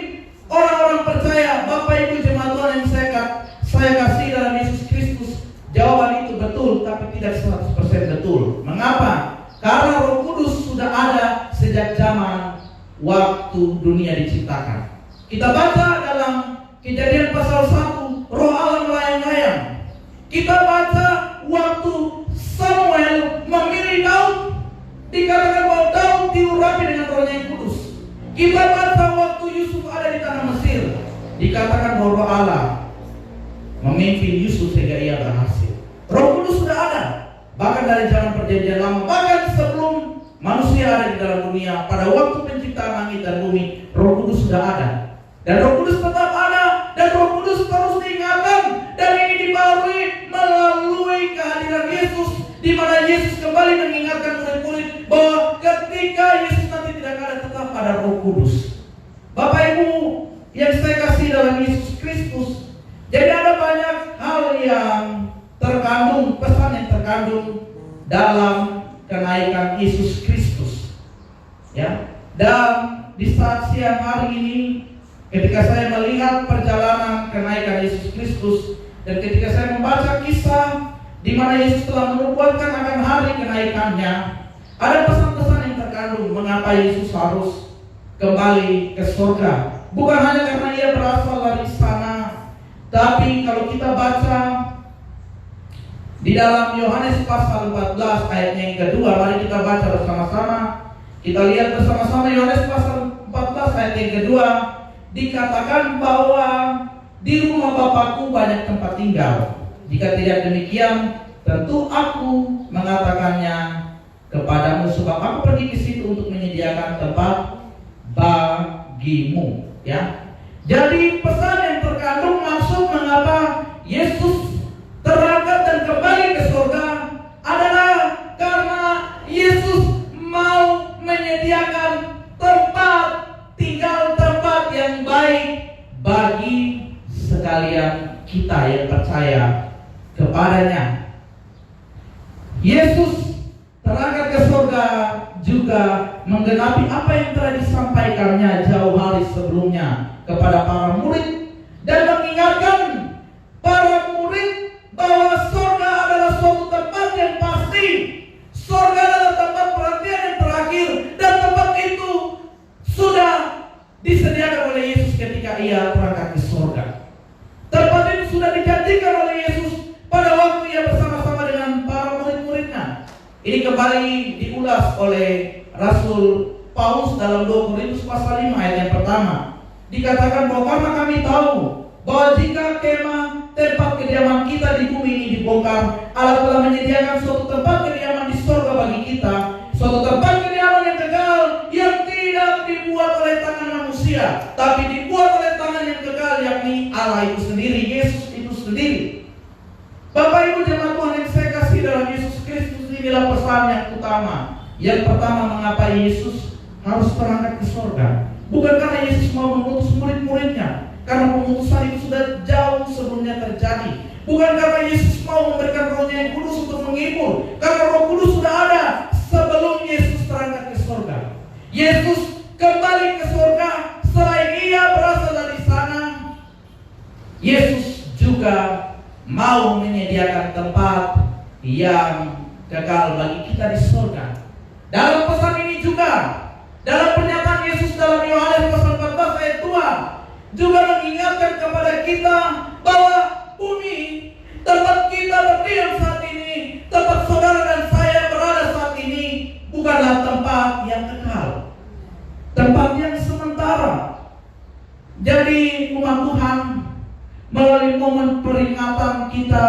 orang-orang percaya, Bapak Ibu jemaat Tuhan yang saya kasih dalam Yesus Kristus, jawaban itu betul tapi tidak 100% betul. Mengapa? Karena Roh Kudus sudah ada sejak zaman waktu dunia diciptakan. Kita baca dalam Kejadian pasal 1, Roh Allah melayang-layang. Kita baca waktu Samuel memilih Daud, dikatakan bahwa Daud diurapi dengan Roh yang kudus. Kita baca waktu Yusuf ada di tanah Mesir, dikatakan bahwa Roh Allah memimpin Yusuf sehingga ia berhasil. Roh Kudus sudah ada, bahkan dari zaman perjanjian lama, bahkan sebelum manusia ada di dalam dunia. Pada waktu penciptaan langit dan bumi, Roh Kudus sudah ada. Dan Roh Kudus tetap ada, dan Roh Kudus terus diingatkan. Dan ini dibaharui melalui kehadiran Yesus, di mana Yesus kembali mengingatkan murid-murid bahwa ketika Yesus nanti tidak ada, tetap ada Roh Kudus. Bapak Ibu yang saya kasih dalam Yesus Kristus, jadi ada banyak hal yang terkandung, pesan yang terkandung dalam kenaikan Yesus Kristus, ya. Dan di saat siang hari ini, ketika saya melihat perjalanan kenaikan Yesus Kristus, dan ketika saya membaca kisah di mana Yesus telah menubuatkan akan hari kenaikannya, ada pesan-pesan yang terkandung mengapa Yesus harus kembali ke surga. Bukan hanya karena ia berasal dari sana, tapi kalau kita baca di dalam Yohanes pasal 14 ayatnya yang kedua, mari kita baca bersama-sama. Kita lihat bersama-sama Yohanes pasal 14 ayat yang kedua. Dikatakan bahwa di rumah Bapakku banyak tempat tinggal. Jika tidak demikian, tentu aku mengatakannya kepadamu, sebab aku pergi ke situ untuk menyediakan tempat bagimu. Ya. Jadi pesan yang terkandung maksud mengapa Yesus terangkat dan kembali ke surga adalah karena Yesus mau menyediakan tempat tinggal, tempat yang baik bagi sekalian kita yang percaya kepadanya. Yesus terangkat ke surga juga menggenapi apa yang telah disampaikannya jauh hari sebelumnya kepada para murid dan mengingatkan para murid bahwa surga adalah suatu tempat yang pasti. Surga adalah tempat perhatian yang terakhir, dan tempat itu sudah disediakan oleh Yesus ketika Ia berangkat ke surga. Tempat itu sudah dijanjikan oleh Yesus pada waktu Ia bersama-sama dengan para murid-muridnya. Ini kembali diulas oleh Rasul Paulus dalam 2 Korintus pasal 5 ayat yang pertama. Dikatakan bahwa karena kami tahu bahwa jika kemah tempat kediaman kita di bumi ini dibongkar, Allah telah menyediakan suatu tempat kediaman di surga bagi kita, suatu tempat kediaman yang kekal, yang tidak dibuat oleh tangan manusia, tapi dibuat oleh tangan yang kekal, yakni Allah itu sendiri, Yesus itu sendiri. Bapak Ibu jemaat Tuhan yang saya kasih dalam Yesus Kristus, inilah pesan yang utama. Yang pertama, mengapa Yesus harus berangkat ke surga? Bukan karena Yesus mau mengutus murid-muridnya, karena pengutusan itu sudah jauh sebelumnya terjadi. Bukan karena Yesus mau memberikan Roh-Nya yang kudus untuk menghibur, karena Roh Kudus sudah ada sebelum Yesus berangkat ke surga. Yesus kembali ke surga selain Ia berasal dari sana. Yesus juga mau menyediakan tempat yang kekal bagi kita di surga. Dalam pesan ini juga, dalam pernyataan Yesus dalam Yohanes pasal 14 ayat 2, juga mengingatkan kepada kita bahwa bumi, tempat kita berdiam saat ini, tempat saudara dan saya berada saat ini, bukanlah tempat yang kekal, tempat yang sementara. Jadi umat Tuhan, melalui momen peringatan kita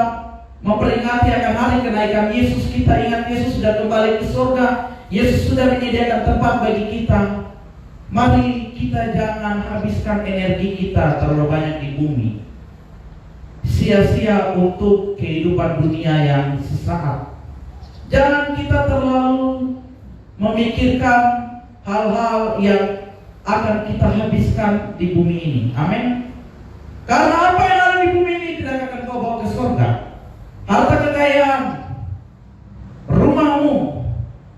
memperingati akan hari kenaikan Yesus, kita ingat Yesus sudah kembali ke surga. Yesus sudah menyediakan tempat bagi kita. Mari kita jangan habiskan energi kita terlalu banyak di bumi, sia-sia untuk kehidupan dunia yang sesaat. Jangan kita terlalu memikirkan hal-hal yang akan kita habiskan di bumi ini. Amin. Karena apa yang ada di bumi ini tidak akan kau bawa ke surga. Harta kekayaan, rumahmu,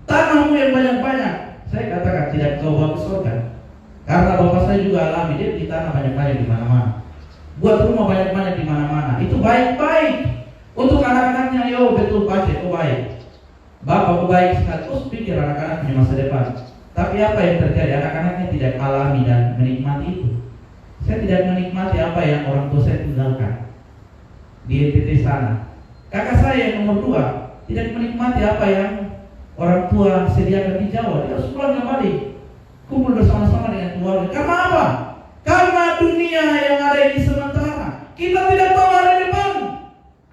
tanahmu yang banyak-banyak, saya katakan tidak kau bawa ke surga. Karena bapak saya juga alami, dia di tanah banyak-banyak di mana-mana, buat rumah banyak-banyak di mana-mana. Itu baik-baik untuk anak-anaknya. Yo betul Pak, itu baik. Bapak baik sekali, terus pikir anak-anak punya masa depan. Tapi apa yang terjadi? Anak-anaknya tidak alami dan menikmati itu. Saya tidak menikmati apa yang orang tua saya tinggalkan di NTT sana. Kakak saya yang nomor 2 tidak menikmati apa yang orang tua sediakan di Jawa. Dia harus pulang kembali, kumpul bersama-sama dengan keluarga. Karena apa? Karena dunia yang ada ini sementara. Kita tidak tahu hari depan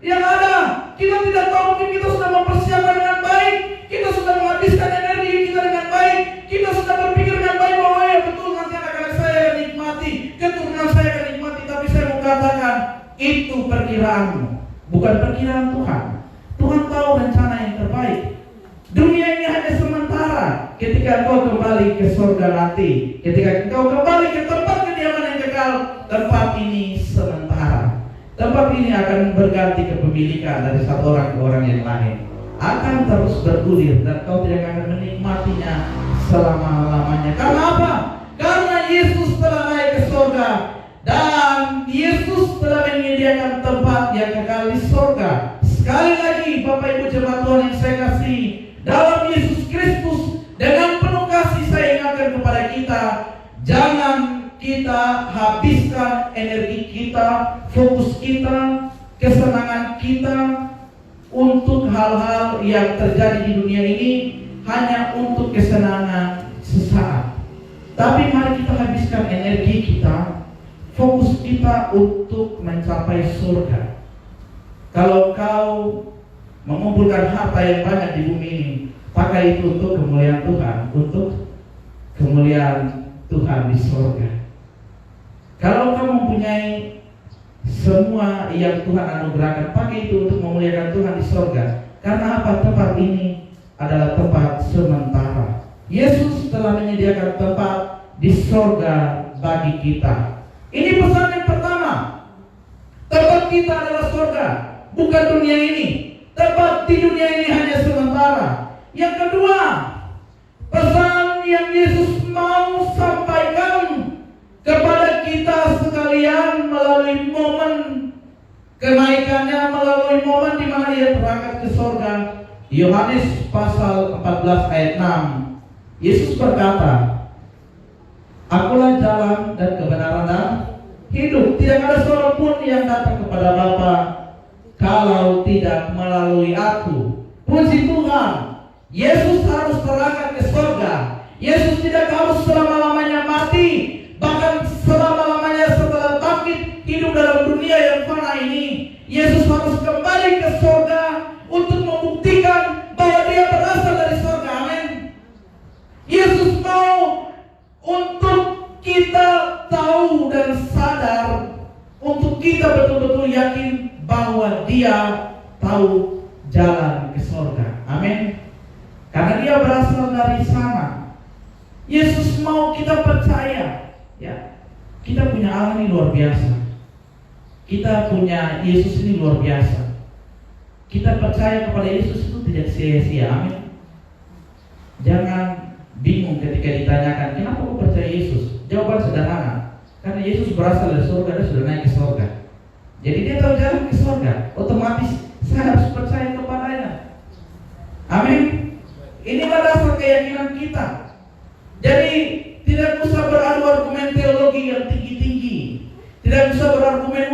yang ada. Kita tidak tahu, mungkin kita sudah mempersiapkan dengan baik, kita sudah menghabiskan energi kita dengan baik, kita sudah berpikir dengan baik bahwa ya betul nanti anak-anak saya akan nikmati, keturunan saya akan nikmati. Tapi saya mau katakan, itu perkiraanmu, bukan perkiraan Tuhan. Tuhan tahu rencana yang terbaik. Dunia ini hanya sementara. Ketika engkau kembali ke surga nanti, ketika engkau kembali ke tempat kediaman yang kekal, tempat ini sementara. Tempat ini akan berganti kepemilikan dari satu orang ke orang yang lain. Akan terus bergulir dan kau tidak akan menikmatinya selama-lamanya. Karena apa? Karena Yesus telah naik ke surga, dan Yesus telah menyediakan tempat yang kekal di surga. Sekali lagi Bapak Ibu jemaat Tuhan yang saya kasih, dalam Yesus Kristus dengan penuh kasih saya ingatkan kepada kita, jangan kita habiskan energi kita, fokus kita, kesenangan kita untuk hal-hal yang terjadi di dunia ini hanya untuk kesenangan sesaat. Tapi mari kita habiskan energi kita, fokus kita untuk mencapai surga. Kalau kau mengumpulkan harta yang banyak di bumi ini, pakai itu untuk kemuliaan Tuhan, untuk kemuliaan Tuhan di surga. Kalau kau mempunyai semua yang Tuhan anugerahkan, pakai itu untuk memuliakan Tuhan di surga. Karena apa? Tempat ini adalah tempat sementara. Yesus telah menyediakan tempat di surga bagi kita. Ini pesan yang pertama. Tempat kita adalah surga, bukan dunia ini. Tempat di dunia ini hanya sementara. Yang kedua, pesan yang Yesus mau sampaikan kepada kita sekalian melalui momen kenaikannya, melalui momen di mana Ia berangkat ke sorga. Yohanes pasal 14 ayat 6, Yesus berkata, "Akulah jalan dan kebenaran dan hidup. Tidak ada seorang pun yang datang kepada Bapa kalau tidak melalui Aku." Puji Tuhan, Yesus harus berangkat ke sorga. Yesus tidak harus selama-lamanya mati, bahkan selama-lamanya setelah bangkit hidup dalam dunia yang fana ini. Yesus harus kembali ke sorga untuk membuktikan bahwa Dia berasal dari sorga. Amin. Yesus mau untuk kita tahu dan sadar, untuk kita betul-betul yakin bahwa Dia tahu jalan ke sorga. Amin. Karena Dia berasal dari sana. Yesus mau kita percaya, ya, kita punya Allah ini luar biasa. Kita punya Yesus ini luar biasa. Kita percaya kepada Yesus itu tidak sia-sia. Amin. Jangan bingung ketika ditanyakan, kenapa kau percaya Yesus? Jawaban sederhana, karena Yesus berasal dari surga dan sudah naik ke surga. Jadi Dia tahu jalan ke surga. Otomatis saya harus percaya kepadanya. Amin. Inilah dasar keyakinan kita. Jadi tidak usah beradu argumen teologi yang tinggi-tinggi. Tidak usah berargumen,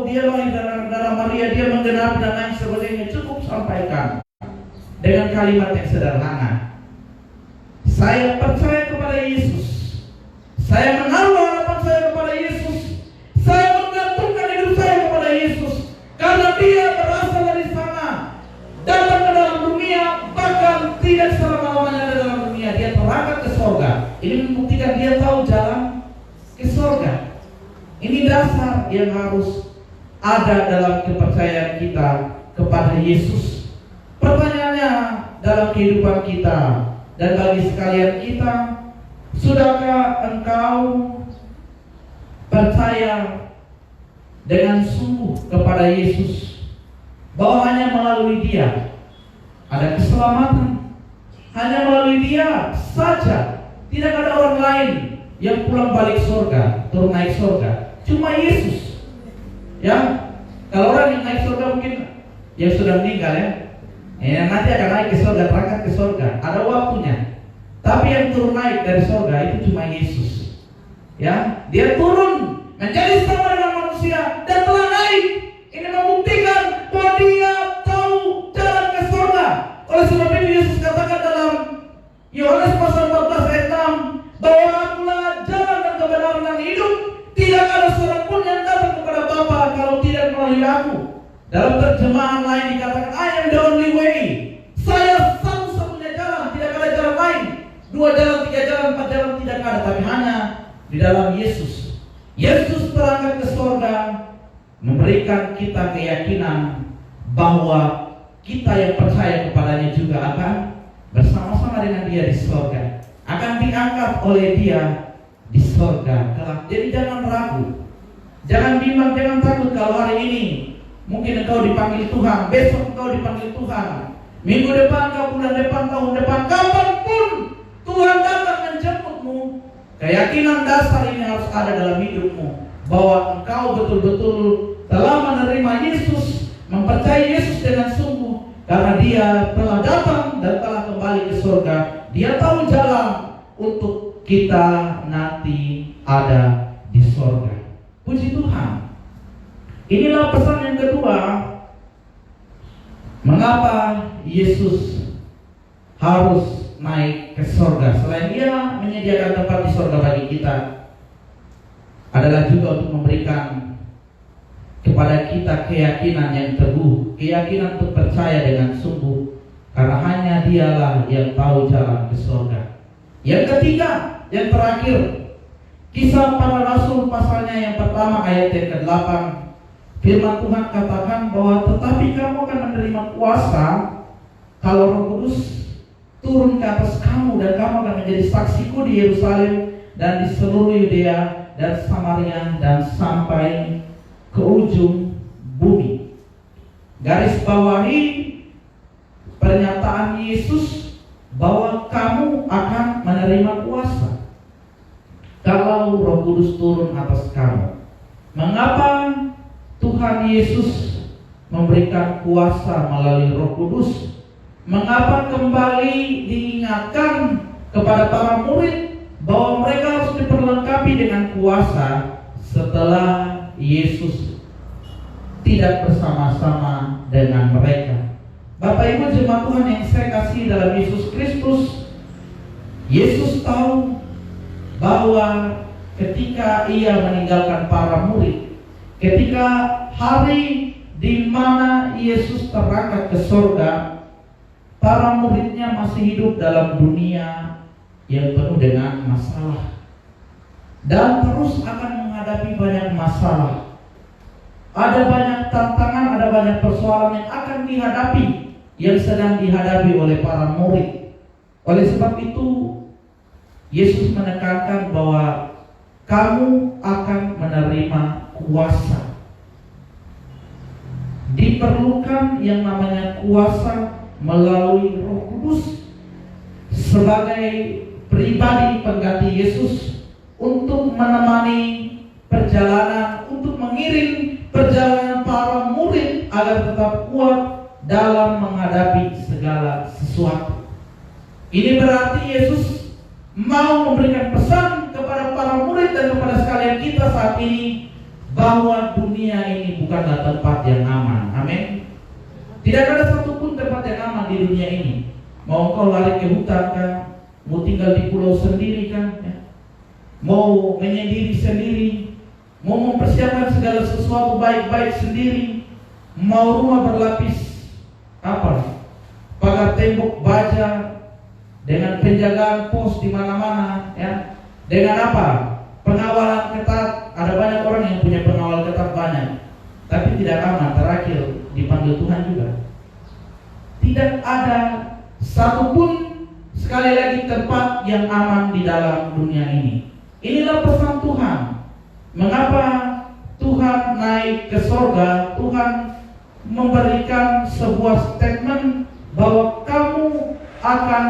dia lahir dari darah Maria, dia menggenapi dan lain sebagainya. Cukup sampaikan dengan kalimat yang sederhana. Saya percaya kepada Yesus. Saya menaruh harapan saya kepada Yesus. Saya menggantungkan hidup saya kepada Yesus. Karena Dia berasal dari sana, datang ke dalam dunia, bahkan tidak selama-lamanya ada dalam dunia. Dia terangkat ke sorga. Ini membuktikan Dia tahu jalan ke sorga. Ini dasar yang harus ada dalam kepercayaan kita kepada Yesus. Pertanyaannya dalam kehidupan kita dan bagi sekalian kita, sudahkah engkau percaya dengan sungguh kepada Yesus bahwa hanya melalui Dia ada keselamatan, hanya melalui Dia saja, tidak ada orang lain yang pulang balik surga, turun naik surga, cuma Yesus. Ya, kalau orang yang naik surga mungkin yang sudah meninggal, ya, nanti akan naik ke surga, berangkat ke surga, ada waktunya. Tapi yang turun naik dari surga itu cuma Yesus. Ya, Dia turun menjadi sama dengan manusia dan telah naik. Ini membuktikan bahwa Dia tahu jalan ke surga. Oleh sebab itu Yesus katakan dalam Yohanes pasal 14 ayat 6 bahwa Akulah jalan dan kebenaran dan hidup. Tidak ada seorang pun yang datang kepada Bapa kalau tidak melalui Aku. Dalam terjemahan lain dikatakan, I am the only way. Saya satu-satunya jalan, tidak ada jalan lain. 2 jalan, 3 jalan, 4 jalan tidak ada, tapi hanya di dalam Yesus. Yesus berangkat ke surga, memberikan kita keyakinan bahwa kita yang percaya kepadanya juga akan bersama-sama dengan Dia di surga, akan diangkat oleh Dia di surga kelak. Jadi jangan ragu, jangan bimbang, jangan takut kalau hari ini mungkin engkau dipanggil Tuhan, besok engkau dipanggil Tuhan, minggu depan, bulan depan, tahun depan, kapanpun Tuhan datang menjemputmu. Keyakinan dasar ini harus ada dalam hidupmu, bahwa engkau betul-betul telah menerima Yesus, mempercayai Yesus dengan sungguh, karena Dia telah datang dan telah kembali ke surga. Dia tahu jalan untuk kita nanti ada di surga. Puji Tuhan. Inilah pesan yang kedua. Mengapa Yesus harus naik ke surga? Selain Dia menyediakan tempat di surga bagi kita, adalah juga untuk memberikan kepada kita keyakinan yang teguh, keyakinan untuk percaya dengan sungguh, karena hanya Dialah yang tahu jalan ke surga. Yang ketiga, yang terakhir, Kisah Para Rasul pasalnya yang pertama ayat yang ke-8. Firman Tuhan katakan bahwa tetapi kamu akan menerima kuasa kalau Roh Kudus turun ke atas kamu, dan kamu akan menjadi saksiku di Yerusalem dan di seluruh Yudea dan Samaria dan sampai ke ujung bumi. Garis bawahi pernyataan Yesus bahwa kamu akan menerima kuasa kalau Roh Kudus turun atas kamu. Mengapa Tuhan Yesus memberikan kuasa melalui Roh Kudus? Mengapa kembali diingatkan kepada para murid bahwa mereka harus diperlengkapi dengan kuasa setelah Yesus tidak bersama-sama dengan mereka? Bapak Ibu jemaat Tuhan yang saya kasih dalam Yesus Kristus, Yesus tahu bahwa ketika ia meninggalkan para murid, ketika hari di mana Yesus terangkat ke surga, para muridnya masih hidup dalam dunia yang penuh dengan masalah dan terus akan menghadapi banyak masalah. Ada banyak tantangan, ada banyak persoalan yang akan dihadapi, yang sedang dihadapi oleh para murid. Oleh sebab itu Yesus menekankan bahwa kamu akan menerima kuasa. Diperlukan yang namanya kuasa melalui Roh Kudus sebagai pribadi pengganti Yesus untuk menemani perjalanan, untuk mengiring perjalanan para murid agar tetap kuat dalam menghadapi segala sesuatu. Ini berarti Yesus mau memberikan pesan kepada para murid dan kepada sekalian kita saat ini bahwa dunia ini bukanlah tempat yang aman. Amin. Tidak ada satupun tempat yang aman di dunia ini. Mau kau lari ke hutan kan? Mau tinggal di pulau sendiri kan? Ya. Mau menyendiri sendiri? Mau mempersiapkan segala sesuatu baik-baik sendiri? Mau rumah berlapis apa? Pagar tembok baja dengan penjagaan pos di mana-mana, ya. Dengan apa? Pengawalan ketat. Ada banyak orang yang punya pengawal ketat banyak, tapi tidak aman. Terakhir dipanggil Tuhan juga. Tidak ada satupun sekali lagi tempat yang aman di dalam dunia ini. Inilah pesan Tuhan. Mengapa Tuhan naik ke sorga? Tuhan memberikan sebuah statement bahwa kamu akan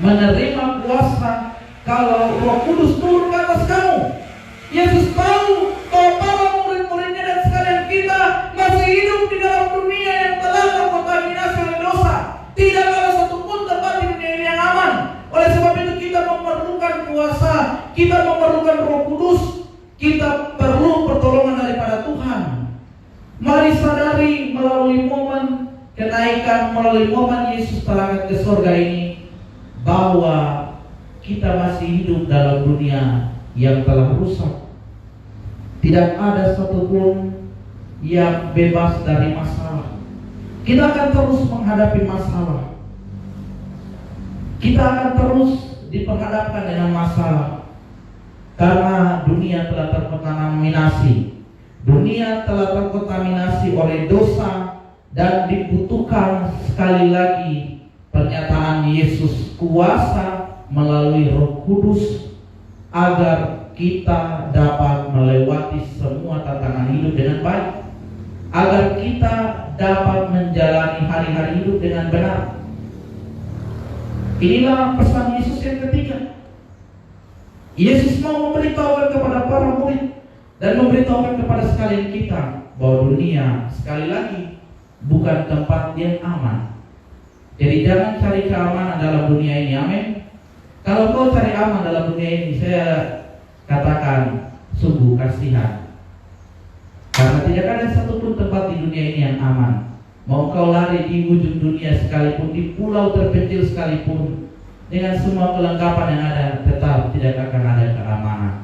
menerima kuasa kalau Roh Kudus turun ke atas kamu. Yesus tahu bahwa para murid-muridnya dan sekalian kita masih hidup di dalam dunia yang telah terkontaminasi oleh dosa. Tidak ada satupun tempat di dunia ini yang aman. Oleh sebab itu kita memerlukan kuasa, kita memerlukan Roh Kudus, kita perlu pertolongan daripada Tuhan. Mari sadari melalui momen kenaikan, melalui momen Yesus terangkat ke surga ini, bahwa kita masih hidup dalam dunia yang telah rusak. Tidak ada satupun yang bebas dari masalah. Kita akan terus menghadapi masalah. Kita akan terus diperhadapkan dengan masalah. Karena dunia telah terkontaminasi. Dunia telah terkontaminasi oleh dosa, dan dibutuhkan sekali lagi pernyataan Yesus, kuasa melalui Roh Kudus, agar kita dapat melewati semua tantangan hidup dengan baik, agar kita dapat menjalani hari-hari hidup dengan benar. Inilah pesan Yesus yang ketiga. Yesus mau memberitahukan kepada para murid dan memberitahukan kepada sekalian kita bahwa dunia sekali lagi bukan tempat yang aman. Jadi jangan cari keamanan dalam dunia ini. Amin. Kalau kau cari aman dalam dunia ini, saya katakan sungguh kasihan. Karena tidak ada satupun tempat di dunia ini yang aman. Mau kau lari di ujung dunia sekalipun, di pulau terpencil sekalipun, dengan semua kelengkapan yang ada, tetap tidak akan ada keamanan.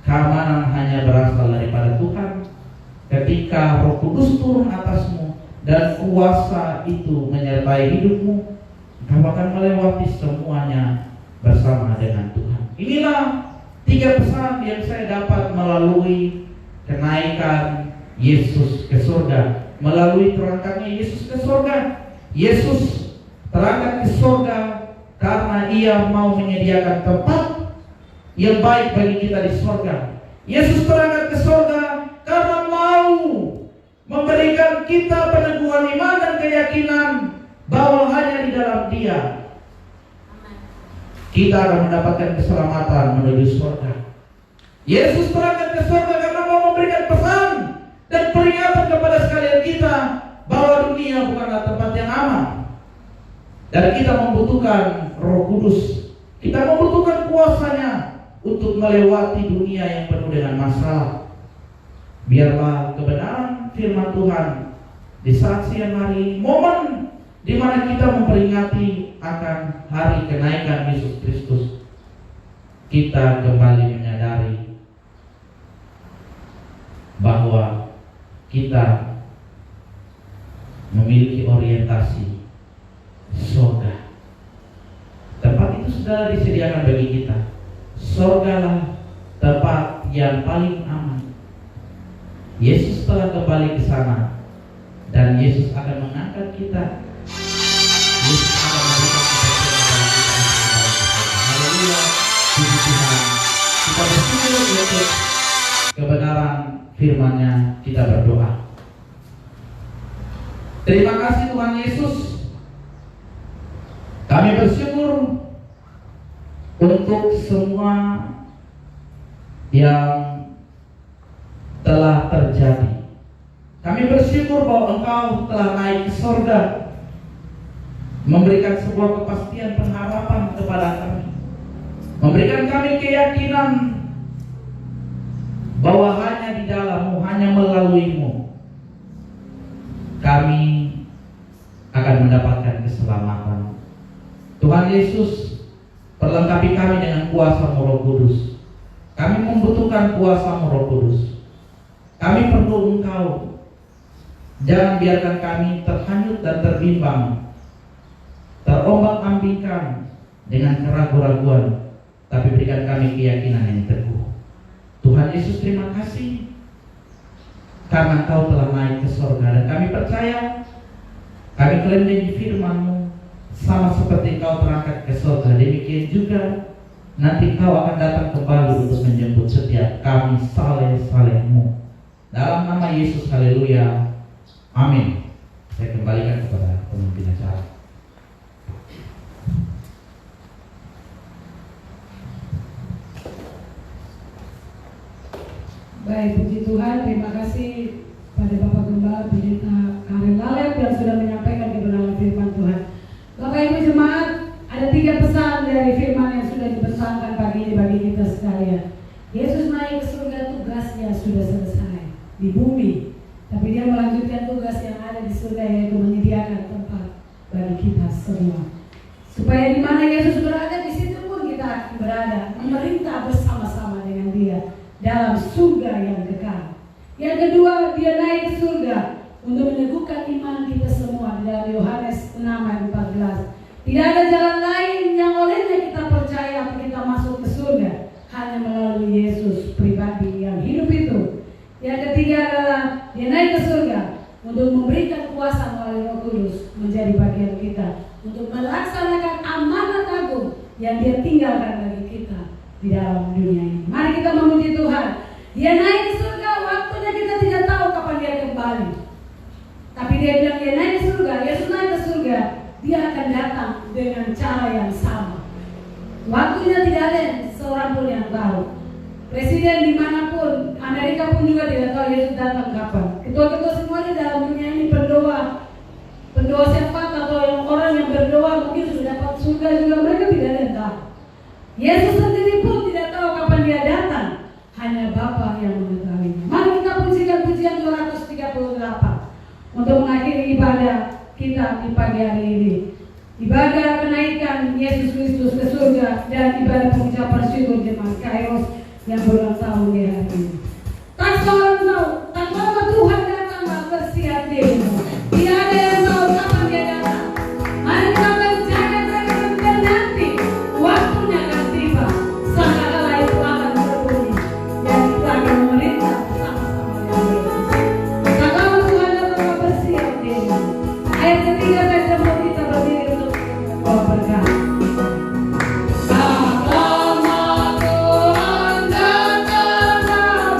Keamanan hanya berasal daripada Tuhan. Ketika Roh Kudus turun atasmu dan kuasa itu menyertai hidupmu, kamu akan melewati semuanya bersama dengan Tuhan. Inilah 3 pesan yang saya dapat melalui kenaikan Yesus ke surga, melalui terangkatnya Yesus ke surga. Yesus terangkat ke surga karena ia mau menyediakan tempat yang baik bagi kita di surga. Yesus terangkat ke surga karena mau memberikan kita peneguhan iman dan keyakinan bahwa hanya di dalam Dia kita akan mendapatkan keselamatan menuju surga. Yesus berangkat ke surga karena mau memberikan pesan dan peringatan kepada sekalian kita bahwa dunia bukanlah tempat yang aman. Dan kita membutuhkan Roh Kudus. Kita membutuhkan kuasanya untuk melewati dunia yang penuh dengan masalah. Biarlah kebenaran firman Tuhan di saat siang hari ini, momen di mana kita memperingati akan hari kenaikan Yesus Kristus, kita kembali menyadari bahwa kita memiliki orientasi surga. Tempat itu sudah disediakan bagi kita. Surgalah tempat yang paling aman. Yesus telah kembali ke sana dan Yesus akan mengangkat kita. Yesus akan memberikan kita. Haleluya, puji Tuhan. Kita bersyukur untuk kebenaran firman-Nya. Kita berdoa. Terima kasih Tuhan Yesus. Kami bersyukur untuk semua yang telah terjadi. Kami bersyukur bahwa Engkau telah naik ke surga, memberikan sebuah kepastian pengharapan kepada kami, memberikan kami keyakinan bahwa hanya di dalam-Mu, hanya melalui-Mu kami akan mendapatkan keselamatan. Tuhan Yesus, perlengkapi kami dengan kuasa Roh Kudus. Kami membutuhkan kuasa Roh Kudus. Kami perlu Engkau. Jangan biarkan kami terhanyut dan terbimbang, terombang-ambingkan dengan keraguan-raguan, tapi berikan kami keyakinan yang teguh. Tuhan Yesus, terima kasih karena Engkau telah naik ke surga, dan kami percaya, kami klaim di firman-Mu, sama seperti Engkau terangkat ke surga, demikian juga nanti Engkau akan datang kembali untuk menjemput setiap kami saleh-salehmu. Dalam nama Yesus, haleluya, amin. Saya kembalikan kepada pemimpin acara. Baik, puji Tuhan. Terima kasih pada Bapak Gembala Pendeta Karen Lalep yang sudah menyampaikan kebenaran firman Tuhan. Bapak Ibu Jemaat, ada 3 pesan dari firman yang sudah dipesankan pagi ini bagi kita sekalian. Yesus naik ke surga, tugasnya sudah selesai di bumi, tapi Dia melanjutkan tugas yang ada di surga, yaitu menyediakan tempat bagi kita semua, supaya di mana Yesus berada, di situ pun kita akan berada, memerintah bersama-sama dengan Dia dalam surga yang kekal. Yang kedua, Dia naik ke surga untuk meneguhkan iman kita semua. Di dalam Yohanes 6 ayat 14, tidak ada jalan lain yang olehnya kita percaya atau kita masuk ke surga, hanya melalui Yesus pribadi yang hidup itu. Yang ketiga adalah Dia naik ke surga untuk memberikan kuasa melalui Roh Kudus menjadi bagian kita, untuk melaksanakan amanat agung yang Dia tinggalkan bagi kita di dalam dunia ini. Mari kita memuji Tuhan. Dia naik ke surga, waktunya kita tidak tahu kapan Dia kembali. Tapi Dia bilang Dia naik ke surga. Yesus naik ke surga, Dia akan datang dengan cara yang sama. Waktunya tidak ada seorang pun yang tahu. Presiden dimanapun, Amerika pun juga tidak tahu Yesus datang kapan. Ketua-ketua semuanya dalam dunia ini pendoa syafaat atau yang orang yang berdoa mungkin sudah dapat surga juga, mereka tidak ada yang tahu. Yesus sendiri pun tidak tahu kapan Dia datang, hanya Bapa yang mengetahuinya. Mari kita pujikan pujian 238 untuk mengakhiri ibadah kita di pagi hari ini. Ibadah kenaikan Yesus Kristus ke surga dan ibadah pengucapan syukur jemaat Kairos yang berulang tahun di hari ini. Tak seorang tahu, tak lama Tuhan datang, tak bersiap diri. Tidak ada yang tahu kapan Dia datang. Mari kita berjaga dan nanti waktunya akan tiba. Sangkakala itu akan berbunyi dan kita akan memerintah bersama-sama dengan Yesus. Tak lama Tuhan datang, tak bersiap diri. Ayat ketiga saya mau kita berdiri untuk berkata. Tak lama Tuhan datang,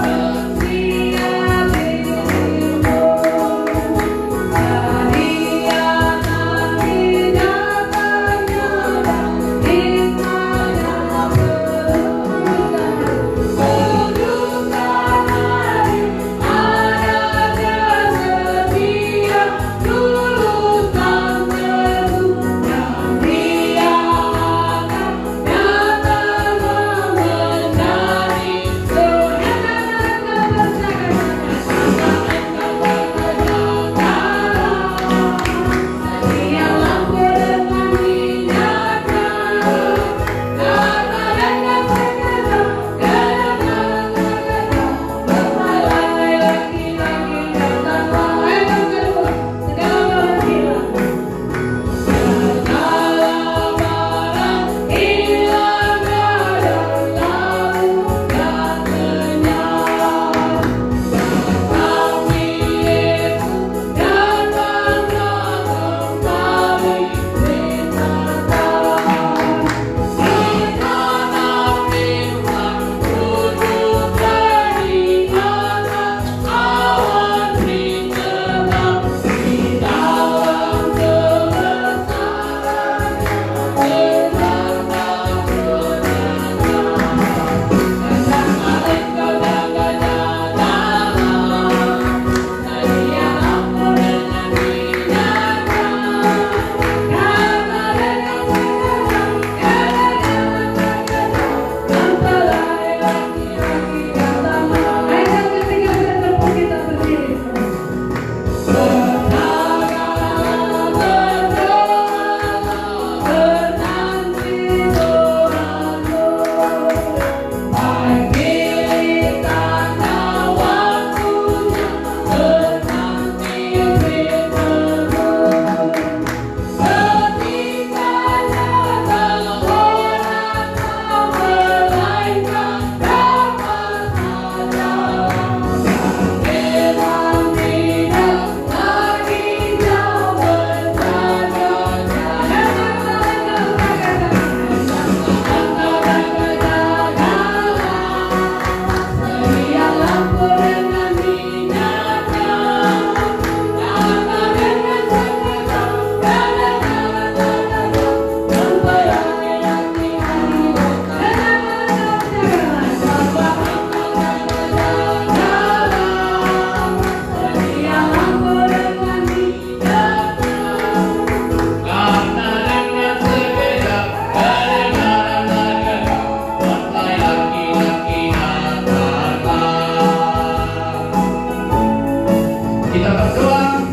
Kita berdoa,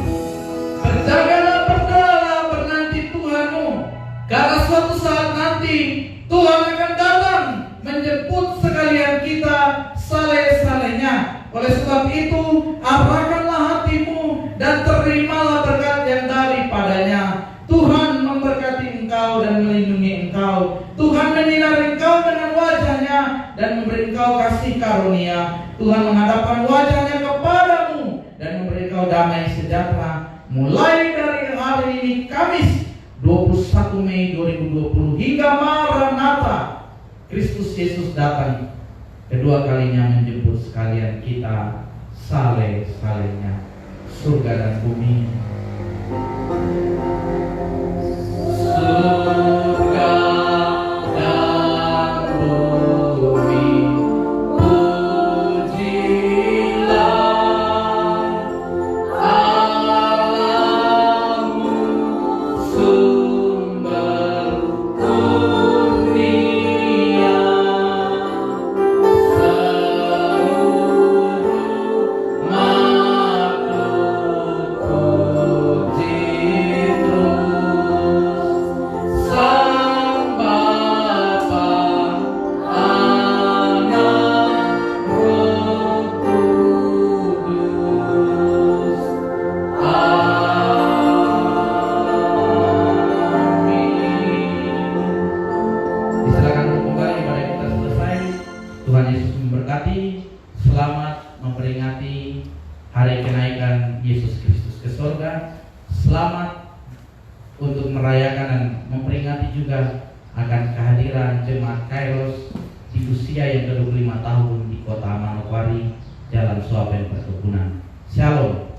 berdoalah menanti Tuhanmu, karena suatu saat nanti Tuhan akan datang menjemput sekalian kita saleh-salehnya. Oleh sebab itu, arahkanlah hatimu dan terimalah berkat yang daripadanya. Tuhan memberkati engkau dan melindungi engkau. Tuhan menyinari engkau dengan wajahnya dan memberi engkau kasih karunia. Tuhan menghadapkan wajahnya kepadamu dan memberi engkau damai sejahtera. Mulai dari hari ini Kamis 21 Mei 2020 hingga Maranatha, Kristus Yesus datang kedua kalinya menjemput sekalian kita saleh-salehnya. Surga dan bumi, surga dan bumi, pujilah Allahmu, sumber kurnia. Seluruh makhluk puji terus Sang Bapa, Anak, Roh Kudus. Amin. Silakan kembali pada kita selesai. Tuhan Yesus memberkati. Selamat memperingati hari kenaikan Yesus Kristus ke surga. Selamat untuk merayakan dan memperingati juga akan kehadiran jemaat Kairos di usia yang ke-25 tahun di kota Manokwari, Jalan Suapen Perkebunan. Shalom.